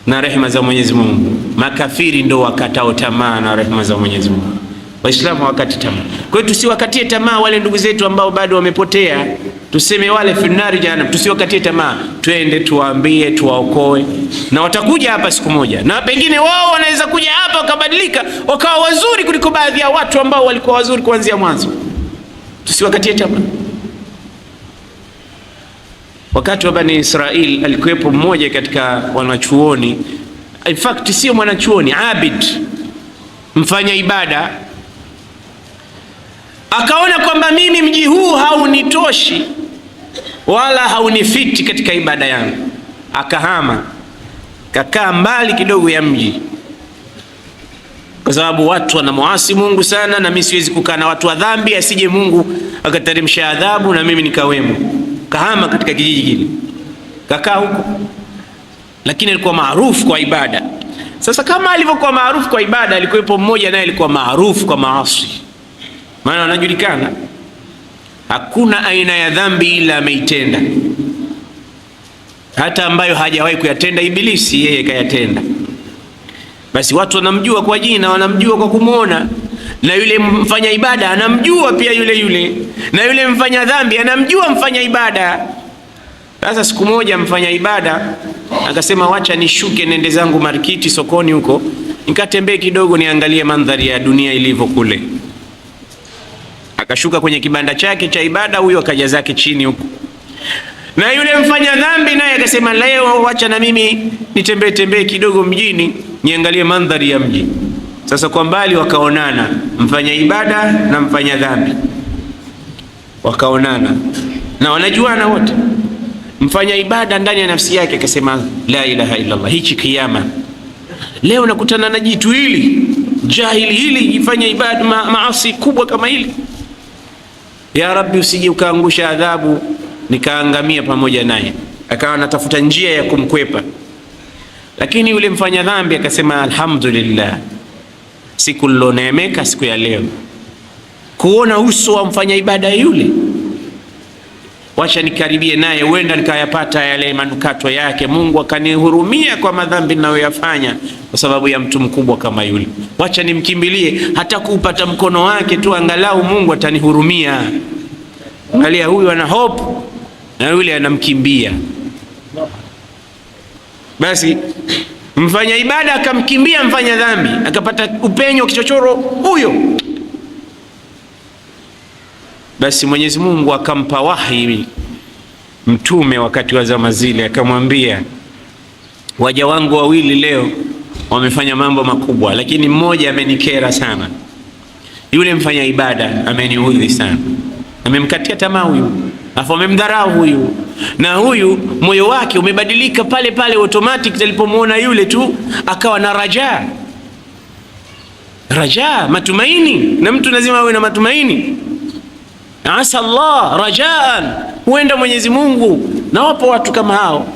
Speaker 1: na rehema za Mwenyezi Mungu. Makafiri ndo wakatao tamaa na rehema za Mwenyezi Mungu. Waislamu wakati tamaa. Kwa hiyo tusiwakatie tamaa wale ndugu zetu ambao bado wamepotea. Tuseme wale finari jahannam, tusiwakatie tamaa. Twende tuwaambie, tuwaokoe, na watakuja hapa siku moja, na pengine wao wanaweza kuja hapa wakabadilika wakawa wazuri kuliko baadhi ya watu ambao walikuwa wazuri kuanzia mwanzo. Tusiwakatie tamaa. Wakati wa Bani Israil alikuwepo mmoja katika wanachuoni, in fact sio mwanachuoni, abid, mfanya ibada. Akaona kwamba mimi mji huu haunitoshi wala haunifiti katika ibada yangu. Akahama, kakaa mbali kidogo ya mji, kwa sababu watu wanamuasi Mungu sana, na mimi siwezi kukaa na watu wa dhambi, asije Mungu akateremsha adhabu na mimi nikawemo. Kahama katika kijiji kile, kakaa huko, lakini alikuwa maarufu kwa ibada. Sasa kama alivyokuwa maarufu kwa ibada, alikuwepo mmoja naye alikuwa maarufu kwa maasi. Maana anajulikana, hakuna aina ya dhambi ila ameitenda, hata ambayo hajawahi kuyatenda Ibilisi yeye kayatenda. Basi watu wanamjua kwa jina, wanamjua kwa kumwona, na yule mfanya ibada anamjua pia yule, na yule mfanya dhambi anamjua mfanya ibada. Sasa siku moja mfanya ibada akasema, wacha nishuke nende zangu markiti, sokoni huko, nikatembee kidogo niangalie mandhari ya dunia ilivyo kule. Akashuka kwenye kibanda chake cha ibada, huyo akaja zake chini huko. Na yule mfanya dhambi naye akasema, leo wacha na mimi nitembee kidogo mjini niangalie mandhari ya mji. Sasa kwa mbali wakaonana, mfanya ibada na mfanya dhambi wakaonana na wanajuana wote. Mfanya ibada ndani ya nafsi yake akasema, la ilaha illa Allah, hichi kiyama leo nakutana na jitu hili jahili hili ifanya ibada maasi kubwa kama hili. Ya Rabbi, usije ukaangusha adhabu nikaangamia pamoja naye. Akawa anatafuta njia ya kumkwepa, lakini yule mfanya dhambi akasema, alhamdulillah, siku niloneemeka siku ya leo kuona uso wa mfanya ibada yule, wacha nikaribie naye, huenda nikayapata yale manukato yake, Mungu akanihurumia kwa madhambi ninayoyafanya kwa sababu ya mtu mkubwa kama yule. Wacha nimkimbilie, hata kupata mkono wake tu angalau Mungu atanihurumia. Angalia, huyu ana hope na yule anamkimbia. Basi mfanya ibada akamkimbia mfanya dhambi, akapata upenyo kichochoro huyo. Basi Mwenyezi Mungu akampa wahi mtume wakati wa zama zile, akamwambia, waja wangu wawili leo wamefanya mambo makubwa, lakini mmoja amenikera sana. Yule mfanya ibada ameniudhi sana, amemkatia tamaa huyu, afu amemdharau huyu, na huyu moyo wake umebadilika pale pale automatic alipomuona yule tu, akawa na raja, matumaini. Na mtu lazima awe na matumaini. Asa Allah rajaan, huenda Mwenyezi Mungu. Na wapo watu kama hao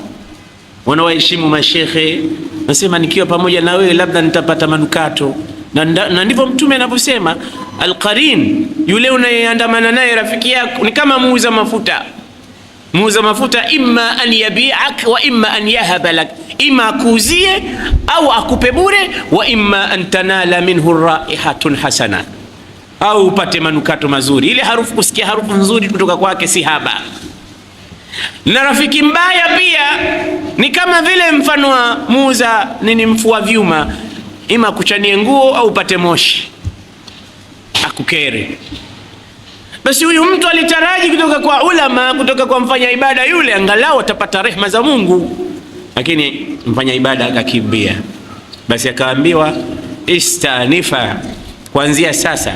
Speaker 1: wanawaheshimu mashekhe, nasema nikiwa pamoja na wewe labda nitapata manukato. Na ndivyo mtume anavyosema, alqarin, yule unayeandamana naye rafiki yako ni kama muuza mafuta. Muuza mafuta imma an yabi'ak wa imma an yahaba lak, imma akuzie au akupe bure, wa imma an tanala minhu raihatun hasana, au upate manukato mazuri. Ile harufu, kusikia harufu nzuri kutoka kwake si haba. Na rafiki mbaya pia ni kama vile mfano wa muuza mfua vyuma, ima kuchanie nguo au upate moshi akukere. Basi huyu mtu alitaraji kutoka kwa ulama, kutoka kwa mfanya ibada yule, angalau atapata rehema za Mungu, lakini mfanya ibada akakimbia. Basi akaambiwa, istanifa, kuanzia sasa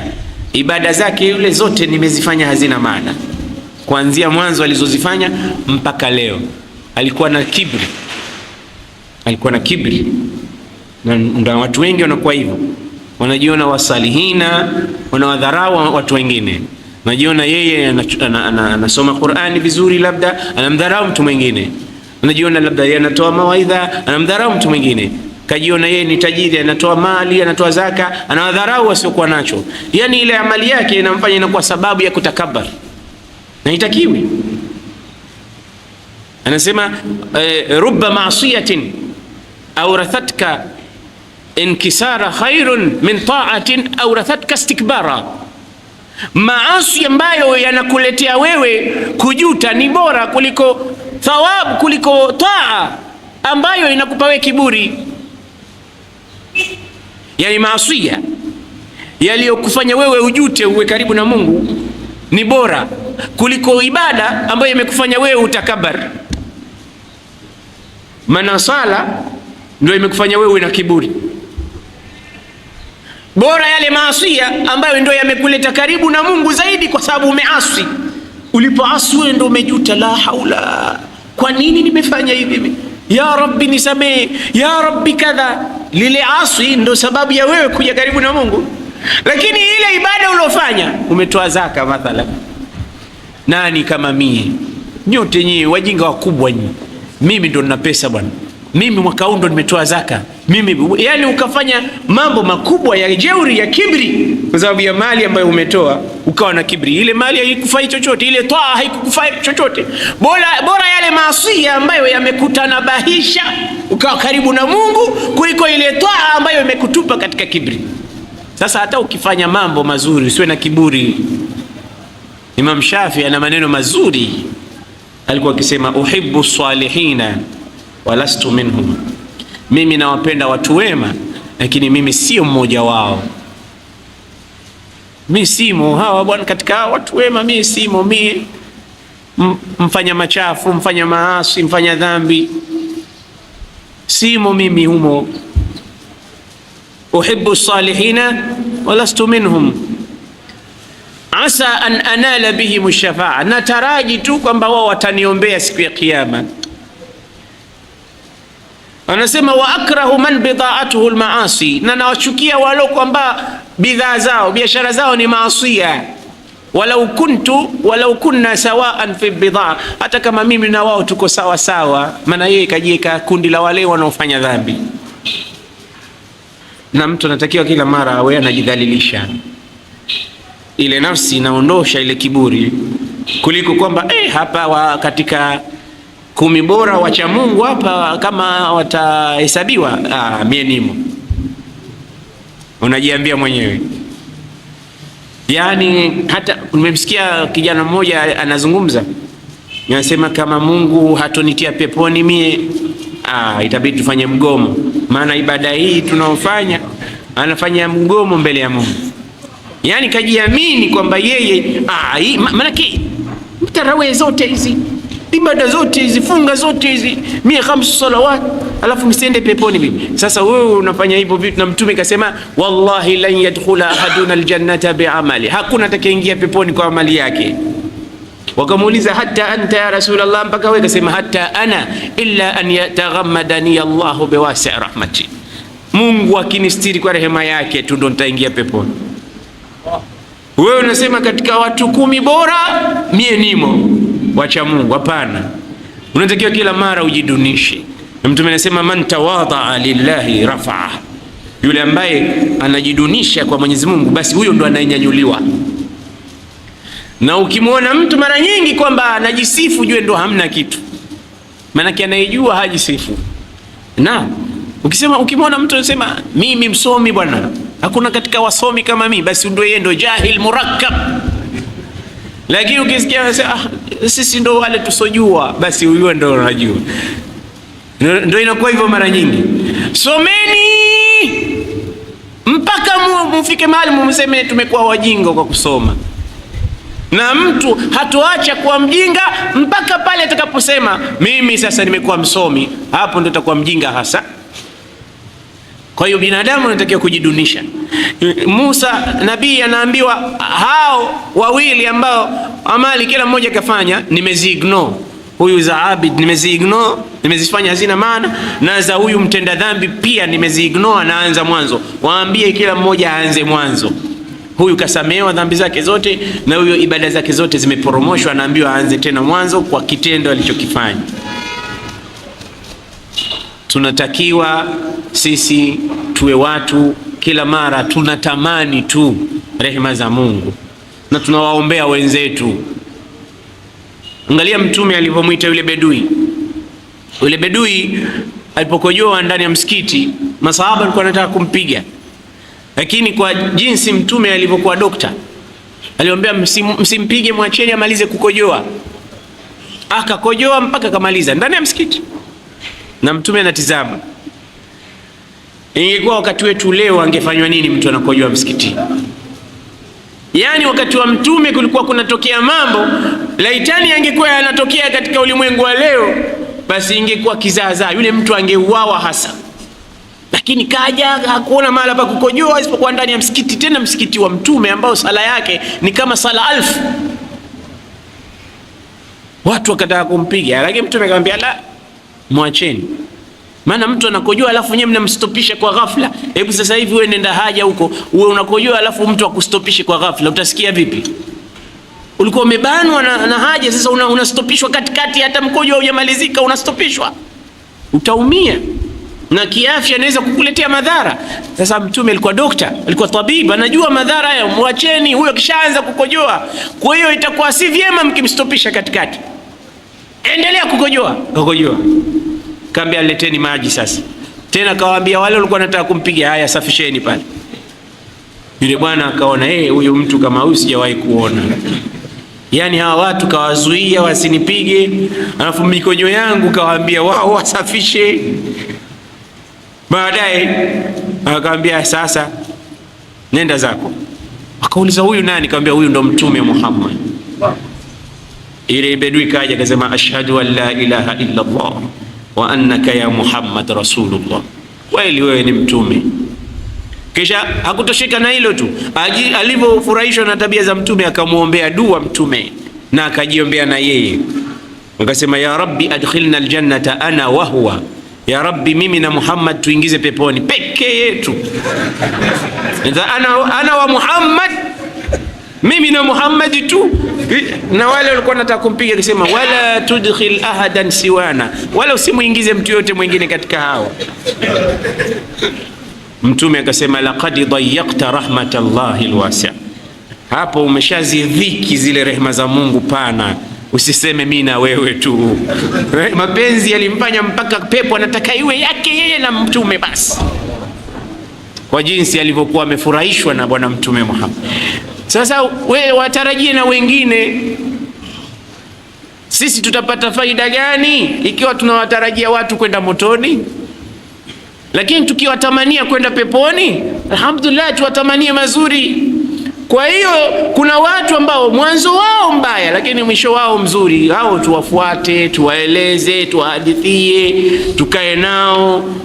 Speaker 1: ibada zake yule zote nimezifanya hazina maana. kuanzia mwanzo alizozifanya mpaka leo. Alikuwa na kibri, na ndio watu wengi wanakuwa hivyo, wanajiona wasalihina, wanawadharau watu wengine. Anajiona yeye anasoma Qur'ani vizuri, labda anamdharau mtu mwingine. Anajiona labda yeye anatoa mawaidha, anamdharau mtu mwingine. Kajiona yeye ni tajiri, anatoa mali, anatoa zaka, anawadharau wasiokuwa nacho. Yani ile amali yake inamfanya inakuwa sababu ya kutakabar, na itakiwi. Anasema rubba ma'siyatin awrathatka inkisara khairun min ta'atin awrathatka istikbara. Maasi ambayo yanakuletea wewe kujuta ni bora kuliko thawabu, kuliko taa ambayo inakupa wewe kiburi. Yani maasi yaliyokufanya wewe ujute uwe karibu na Mungu ni bora kuliko ibada ambayo imekufanya wewe utakabar. Maana sala ndio imekufanya wewe na kiburi. Bora yale maasi ambayo ndio yamekuleta karibu na Mungu zaidi, kwa sababu umeasi. Ulipoasi wewe ndio umejuta, la haula, kwa nini nimefanya hivi? Ya Rabbi nisamee, ya Rabbi kadha. Lile asi ndio sababu ya wewe kuja karibu na Mungu. Lakini ile ibada uliofanya, umetoa zaka mathalan. Nani kama mimi? Nyote nyinyi wajinga wakubwa nyinyi. Mimi ndo nina pesa bwana. Mimi mwaka huu ndo nimetoa zaka. Mimi, yani ukafanya mambo makubwa ya jeuri, ya kibri, kwa sababu ya mali ambayo umetoa, ukawa na kibri. Ile mali haikufai chochote, ile toa haikukufai chochote. Bora yale maasi ambayo yamekutanabahisha ukawa karibu na Mungu kuliko ile toa ambayo imekutupa katika kibri. Sasa hata ukifanya mambo mazuri usiwe na kiburi. Imam Shafi ana maneno mazuri, alikuwa akisema uhibbu salihina walastu minhum, mimi nawapenda watu wema lakini mimi sio mmoja wao. Mimi simo hawa bwana, katika watu wema mimi simo. Mimi mfanya machafu, mfanya maasi, mfanya dhambi, simo mimi humo. Uhibbu salihina walastu minhum asa an anala bihim shafaa, nataraji tu kwamba wao wataniombea siku ya Kiyama. Anasema wa akrahu man bidaatuhu almaasi, na nawachukia wale kwamba bidhaa zao, biashara zao ni maasia. Walau kunna sawaan fi bidaa, hata kama mimi na wao tuko sawa sawa. Maana yeye kajieka kundi la wale wanaofanya dhambi. Na mtu anatakiwa kila mara awe anajidhalilisha, ile nafsi inaondosha ile kiburi, kuliko kwamba hapa katika 10 bora wacha Mungu hapa kama watahesabiwa, mie nimo. Unajiambia mwenyewe. Yani hata nimemsikia kijana mmoja anazungumza, anasema kama Mungu hatonitia peponi mie, itabidi tufanye mgomo, maana ibada hii tunaofanya anafanya mgomo mbele ya Mungu. Yani kajiamini kwamba yeye maana mtarawih zote hizi, ibada zote hizi, funga zote hizi, 5 salawat, alafu msiende peponi vipi? Sasa wewe unafanya hivyo vitu, na Mtume kasema wallahi lan yadkhula ahaduna aljannata bi'amali, hakuna atakayeingia peponi kwa amali yake. Wakamuuliza hatta anta ya Rasulullah, mpaka wewe kasema hatta ana illa an yataghammadani Allahu biwasi' rahmati, Mungu akinistiri kwa rehema yake tu ndo nitaingia peponi. Wewe unasema katika watu 10 bora mie nimo, wacha Mungu. Hapana, unatakiwa kila mara ujidunishe. Mtume anasema man tawadha lillahi rafa'a, yule ambaye anajidunisha kwa Mwenyezi Mungu basi huyo ndo ananyanyuliwa. Na ukimwona mtu mara nyingi kwamba anajisifu, jue ndo hamna kitu, maana anayejua hajisifu. Na ukimwona mtu anasema mimi msomi bwana, hakuna katika wasomi kama mimi, basi ndio yeye ndo jahil murakkab. Lakini ukisikia anasema sisi ndo wale tusojua, basi huyo ndo unajua. Ndio inakuwa hivyo mara nyingi. Someni mpaka mfike mahali mumseme tumekuwa wajinga kwa kusoma. Na mtu hatoacha kuwa mjinga mpaka pale atakaposema mimi sasa nimekuwa msomi, hapo ndo atakuwa mjinga hasa. Kwa hiyo binadamu anatakiwa kujidunisha. Musa nabii anaambiwa hao wawili ambao amali kila mmoja kafanya, nimeziignore. Huyu za abid nimeziignore, nimezifanya hazina maana, na za huyu mtenda dhambi pia nimeziignore, naanza mwanzo. Waambie kila mmoja aanze mwanzo. Huyu kasamehewa dhambi zake zote na huyo ibada zake zote zimeporomoshwa, anaambiwa aanze tena mwanzo kwa kitendo alichokifanya. Tunatakiwa sisi tuwe watu kila mara tunatamani tu rehema za Mungu na tunawaombea wenzetu. Angalia Mtume alivyomwita yule bedui. Yule bedui alipokojoa ndani ya msikiti, masahaba walikuwa wanataka kumpiga, lakini kwa jinsi Mtume alivyokuwa dokta, aliwaambia msimpige, mwacheni amalize kukojoa. Akakojoa mpaka kamaliza ndani ya msikiti, na Mtume anatizama. Ingekuwa wakati wetu leo, angefanywa nini mtu anakojoa msikitini? Yani wakati wa Mtume kulikuwa kunatokea mambo, laitani angekuwa yanatokea katika ulimwengu wa leo, basi ingekuwa kizaazaa, yule mtu angeuawa hasa. Lakini kaja hakuona mahali pa kukojoa isipokuwa ndani ya msikiti, tena msikiti wa Mtume ambao sala yake ni kama sala 1000. Watu wakataka kumpiga, lakini Mtume akamwambia la, mwacheni. Maana mtu anakojoa alafu nyewe mnamstopisha kwa ghafla. Hebu sasa hivi wewe nenda haja huko, wewe unakojoa alafu mtu akustopishe kwa ghafla, utasikia vipi? Ulikuwa umebanwa na haja, sasa unastopishwa katikati, hata mkojo haujamalizika unastopishwa, utaumia na kiafya inaweza kukuletea madhara. Sasa Mtume alikuwa dokta, alikuwa tabibu, anajua madhara hayo. Mwacheni huyo kishaanza kukojoa. Kwa hiyo itakuwa si vyema mkimstopisha katikati, endelea kukojoa. Kukojoa kaambia leteni maji sasa. Tena kawaambia wale walikuwa wanataka kumpiga, haya safisheni pale. Yule bwana akaona huyu mtu kama huyu sijawahi kuona. Yani hawa watu kawazuia wasinipige, alafu mikojo yangu kawaambia wao wasafishe. Baadaye akamwambia sasa nenda zako. Akauliza huyu nani? Kaambia huyu ndo Mtume Muhammad. Ile bedui kaja akasema ashhadu an la ilaha illa Allah wa annaka ya Muhammad rasulullah, kweli wewe ni mtume. Kisha hakutosheka na hilo tu, alivyofurahishwa na tabia za Mtume akamuombea dua Mtume na akajiombea na yeye, akasema ya rabbi adkhilna aljannata ana wa huwa, ya rabbi mimi na Muhammad tuingize peponi peke yetu. ana wa Muhammad, mimi na Muhammad tu. Na wale walikuwa wanataka kumpiga akisema wala tudkhil ahadan siwana, wala usimuingize mtu yote mwingine katika hao. Mtume akasema laqad dayyaqta rahmatallahi alwasi', hapo umeshazidhiki zile rehema za Mungu pana, usiseme mimi na wewe tu. Mapenzi yalimfanya mpaka pepo anataka iwe yake yeye na Mtume basi, kwa jinsi alivyokuwa amefurahishwa na bwana Mtume Muhammad. Sasa wewe watarajie na wengine, sisi tutapata faida gani ikiwa tunawatarajia watu kwenda motoni? Lakini tukiwatamania kwenda peponi, alhamdulillah, tuwatamanie mazuri. Kwa hiyo kuna watu ambao mwanzo wao mbaya lakini mwisho wao mzuri, hao tuwafuate, tuwaeleze, tuwahadithie, tukae nao,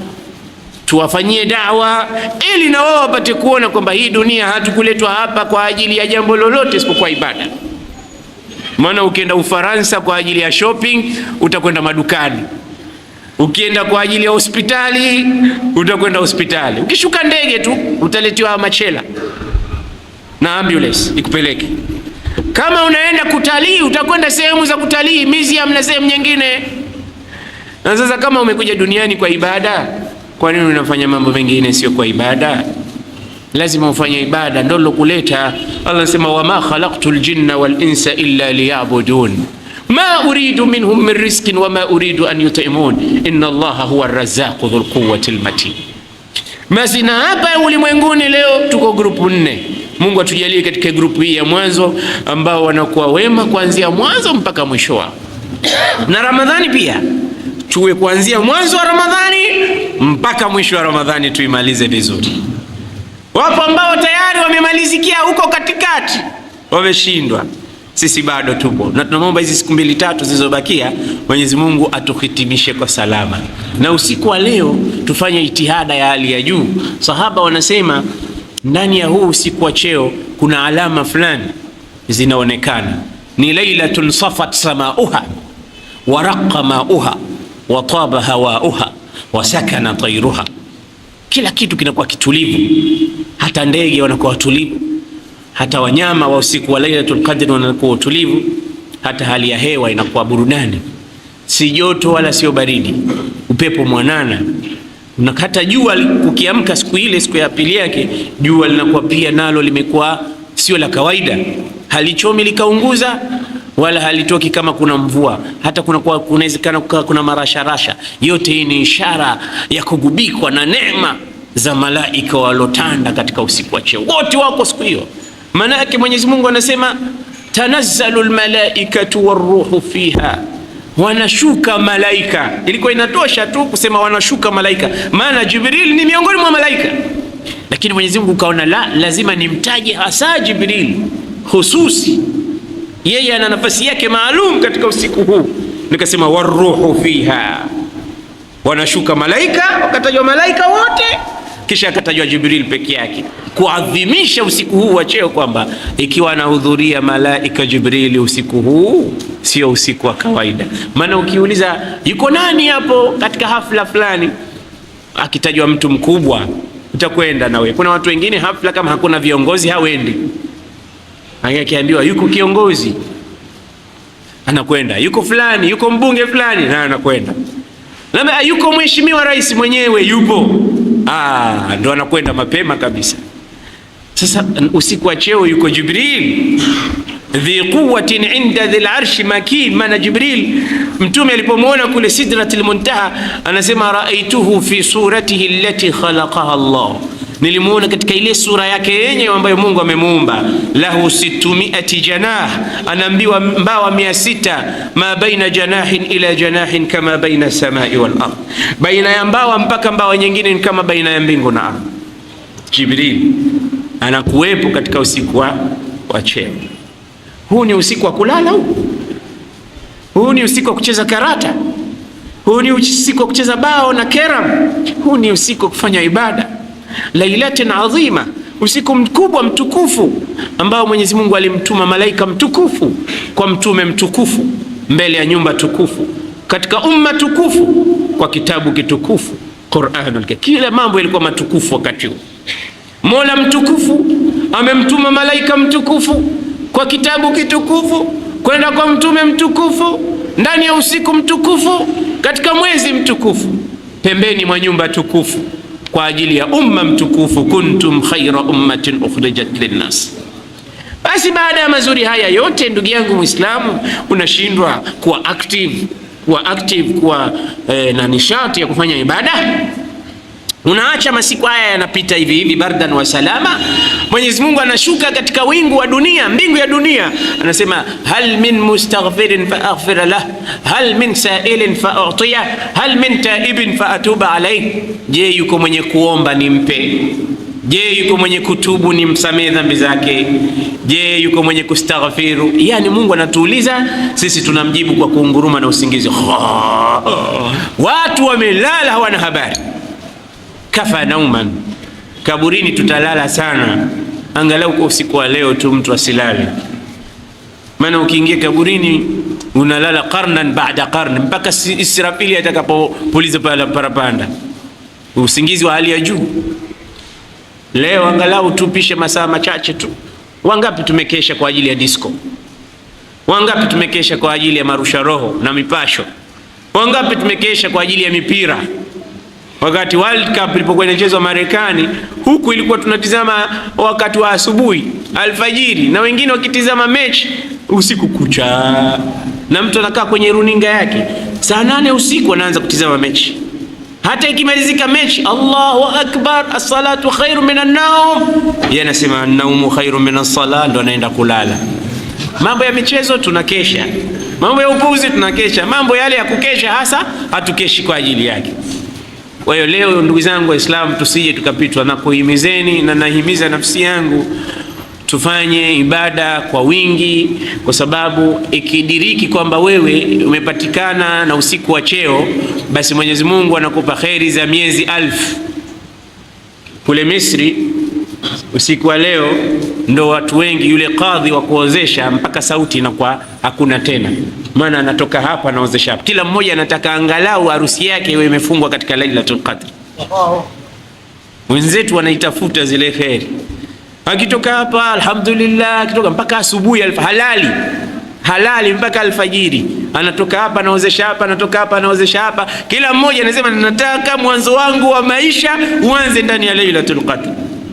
Speaker 1: tuwafanyie dawa, ili na wao wapate kuona kwamba hii dunia hatukuletwa hapa kwa ajili ya jambo lolote isipokuwa ibada. Maana ukienda Ufaransa kwa ajili ya shopping utakwenda madukani, ukienda kwa ajili ya hospitali utakwenda hospitali, ukishuka ndege tu utaletiwa machela na ambulance ikupeleke. Kama unaenda kutalii utakwenda sehemu za kutalii, museum na sehemu nyingine. Na sasa kama umekuja duniani kwa ibada, kwa nini unafanya mambo mengine sio kwa ibada? Lazima ufanye ibada, ndio lokuleta. Allah anasema wama khalaqtul jinna wal insa illa liya'budun ma uridu minhum min rizqin wama uridu an yut'imun inna Allaha huwa ar-razzaqu dhul quwwati al-matin. Masina hapa ulimwenguni leo tuko grupu 4. Mungu atujalie katika grupu hii ya mwanzo ambao wanakuwa wema kuanzia mwanzo mpaka mwisho wao. Na Ramadhani pia tuwe kuanzia mwanzo wa Ramadhani mpaka mwisho wa Ramadhani tuimalize vizuri. Wapo ambao tayari wamemalizikia huko katikati, wameshindwa. sisi bado tupo, na tunamwomba hizi siku 2-3 zilizobakia Mwenyezi Mungu atuhitimishe kwa salama, na usiku wa leo tufanye itihada ya hali ya juu. Sahaba wanasema ndani ya huu usiku wa cheo kuna alama fulani zinaonekana, ni lailatun safat samauha wa raqa mauha wa taba hawauha wa sakana tayruha. Kila kitu kinakuwa kitulivu, hata ndege wanakuwa watulivu, hata wanyama wa usiku wa Lailatul Qadr wanakuwa utulivu, hata hali ya hewa inakuwa burudani, si joto wala sio baridi, upepo mwanana. Na hata jua ukiamka siku ile, siku ya pili yake, jua linakuwa pia nalo limekuwa sio la kawaida, halichomi likaunguza wala halitoki kama kuna mvua, hata kunawezekana kuna marasharasha. Yote hii ni ishara ya kugubikwa na neema za malaika walotanda katika usiku wa cheo. Wote wako siku hiyo. Maana yake Mwenyezi Mungu anasema tanazzalu almalaikatu waruhu fiha, wanashuka malaika. Ilikuwa inatosha tu kusema wanashuka malaika, maana Jibril ni miongoni mwa malaika, lakini Mwenyezi Mungu kaona lazima nimtaje hasa Jibril hususi, yeye ana nafasi yake maalum katika usiku huu. Nikasema waruhu fiha, wanashuka malaika, wakatajwa malaika wote, kisha akatajwa Jibril peke yake, kuadhimisha usiku huu wa cheo, kwamba ikiwa anahudhuria malaika Jibril usiku huu sio usiku wa kawaida. Maana ukiuliza yuko nani hapo katika hafla fulani, akitajwa mtu mkubwa utakwenda na wewe. Kuna watu wengine hafla kama hakuna viongozi hawendi, akiambiwa yuko kiongozi anakwenda, yuko fulani, yuko mbunge fulani na anakwenda, na yuko mheshimiwa rais mwenyewe yupo, ndo anakwenda mapema kabisa. Sasa usiku wa cheo yuko Jibril dhi quwwatin inda dhil arshi makin. Maana Jibril mtume alipomwona kule Sidratul Muntaha anasema raaituhu fi suratihi allati khalaqaha Allah, nilimuona katika ile sura yake yenyewe ambayo Mungu amemuumba. Lahu 600 janah, anaambiwa mbawa 600, ma baina janahin ila janahin kama baina samai wal ardh, baina ya mbawa mpaka mbawa nyingine ni kama baina ya mbingu na ardhi. Jibril anakuwepo katika usiku wa cheo. Huu ni usiku wa kulala huu ni usiku wa kucheza karata, huu ni usiku wa kucheza bao na keram, huu ni usiku wa kufanya ibada. Lailatin adhima, usiku mkubwa mtukufu ambao Mwenyezi Mungu alimtuma malaika mtukufu kwa mtume mtukufu mbele ya nyumba tukufu katika umma tukufu kwa kitabu kitukufu Qur'anul Karim. Kila mambo yalikuwa matukufu wakati huo. Mola mtukufu amemtuma malaika mtukufu kwa kitabu kitukufu kwenda kwa mtume mtukufu ndani ya usiku mtukufu katika mwezi mtukufu pembeni mwa nyumba tukufu kwa ajili ya umma mtukufu, kuntum khayra ummatin ukhrijat linnas. Basi baada ya mazuri haya yote, ndugu yangu Muislamu, unashindwa kuwa active kuwa na nishati ya kufanya ibada, unaacha masiku haya yanapita hivi hivi bardan wa salama. Mwenyezi Mungu anashuka katika wingu wa dunia, mbingu ya dunia, anasema hal min mustaghfirin fa aghfir lah, hal min sa'ilin fa u'tiya, hal min taibin fa atuba alayh. Je, yuko mwenye kuomba nimpe? Je, yuko mwenye kutubu nimsamehe dhambi zake? Je, yuko mwenye kustaghfiru? Yani Mungu anatuuliza, sisi tunamjibu kwa kuunguruma na usingizi. Watu wamelala hawana habari. Kafa nauman, kaburini tutalala sana. Angalau kwa usiku wa leo tu mtu asilale, maana ukiingia kaburini unalala qarnan baada qarn, mpaka Israfili atakapopuliza parapanda. Usingizi wa hali ya juu. Leo angalau tupishe masaa machache tu. Wangapi tumekesha kwa ajili ya disco? Wangapi tumekesha kwa ajili ya marusha roho na mipasho? Wangapi tumekesha kwa ajili ya mipira? Wakati World Cup ilipokuwa inachezwa Marekani, huku ilikuwa tunatizama wakati wa asubuhi, alfajiri, na wengine wakitizama mechi usiku kucha. Na mtu anakaa kwenye runinga yake saa 8 usiku anaanza kutizama mechi. Hata ikimalizika mechi, Allahu akbar, as-salatu khairu minan naum, yeye anasema an-naumu khairu minas salat, ndo anaenda kulala. Mambo ya michezo tunakesha, mambo ya upuuzi tunakesha, mambo yale ya kukesha hasa hatukeshi kwa ajili yake. Kwa hiyo leo, ndugu zangu Waislamu, tusije tukapitwa na kuhimizeni, na nahimiza nafsi yangu tufanye ibada kwa wingi, kwa sababu ikidiriki kwamba wewe umepatikana na usiku wa cheo, basi Mwenyezi Mungu anakupa kheri za miezi 1000. Kule Misri usiku wa leo ndo watu wengi, yule kadhi wa kuozesha mpaka sauti inakuwa hakuna tena, maana anatoka hapa anaozesha hapa. Kila mmoja anataka angalau harusi yake iwe imefungwa katika Lailatul Qadr. Wenzetu wanaitafuta zile kheri, akitoka hapa alhamdulillah, akitoka mpaka asubuhi halali mpaka alfajiri, anatoka hapa anaozesha hapa, anatoka hapa anaozesha hapa. Kila mmoja anasema nataka mwanzo wangu wa maisha uanze ndani ya Lailatul Qadr,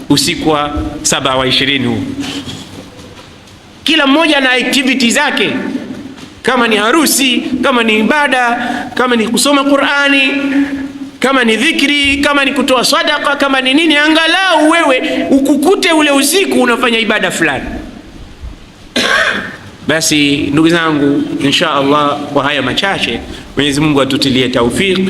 Speaker 1: usiku wa 27 huu. Kila mmoja na activity zake, kama ni harusi, kama ni ibada, kama ni kusoma Qur'ani, kama ni dhikri, kama ni kutoa sadaka, kama ni nini, angalau wewe ukukute ule usiku unafanya ibada fulani. Basi ndugu zangu, insha Allah kwa haya machache Mwenyezi Mungu atutilie taufiki.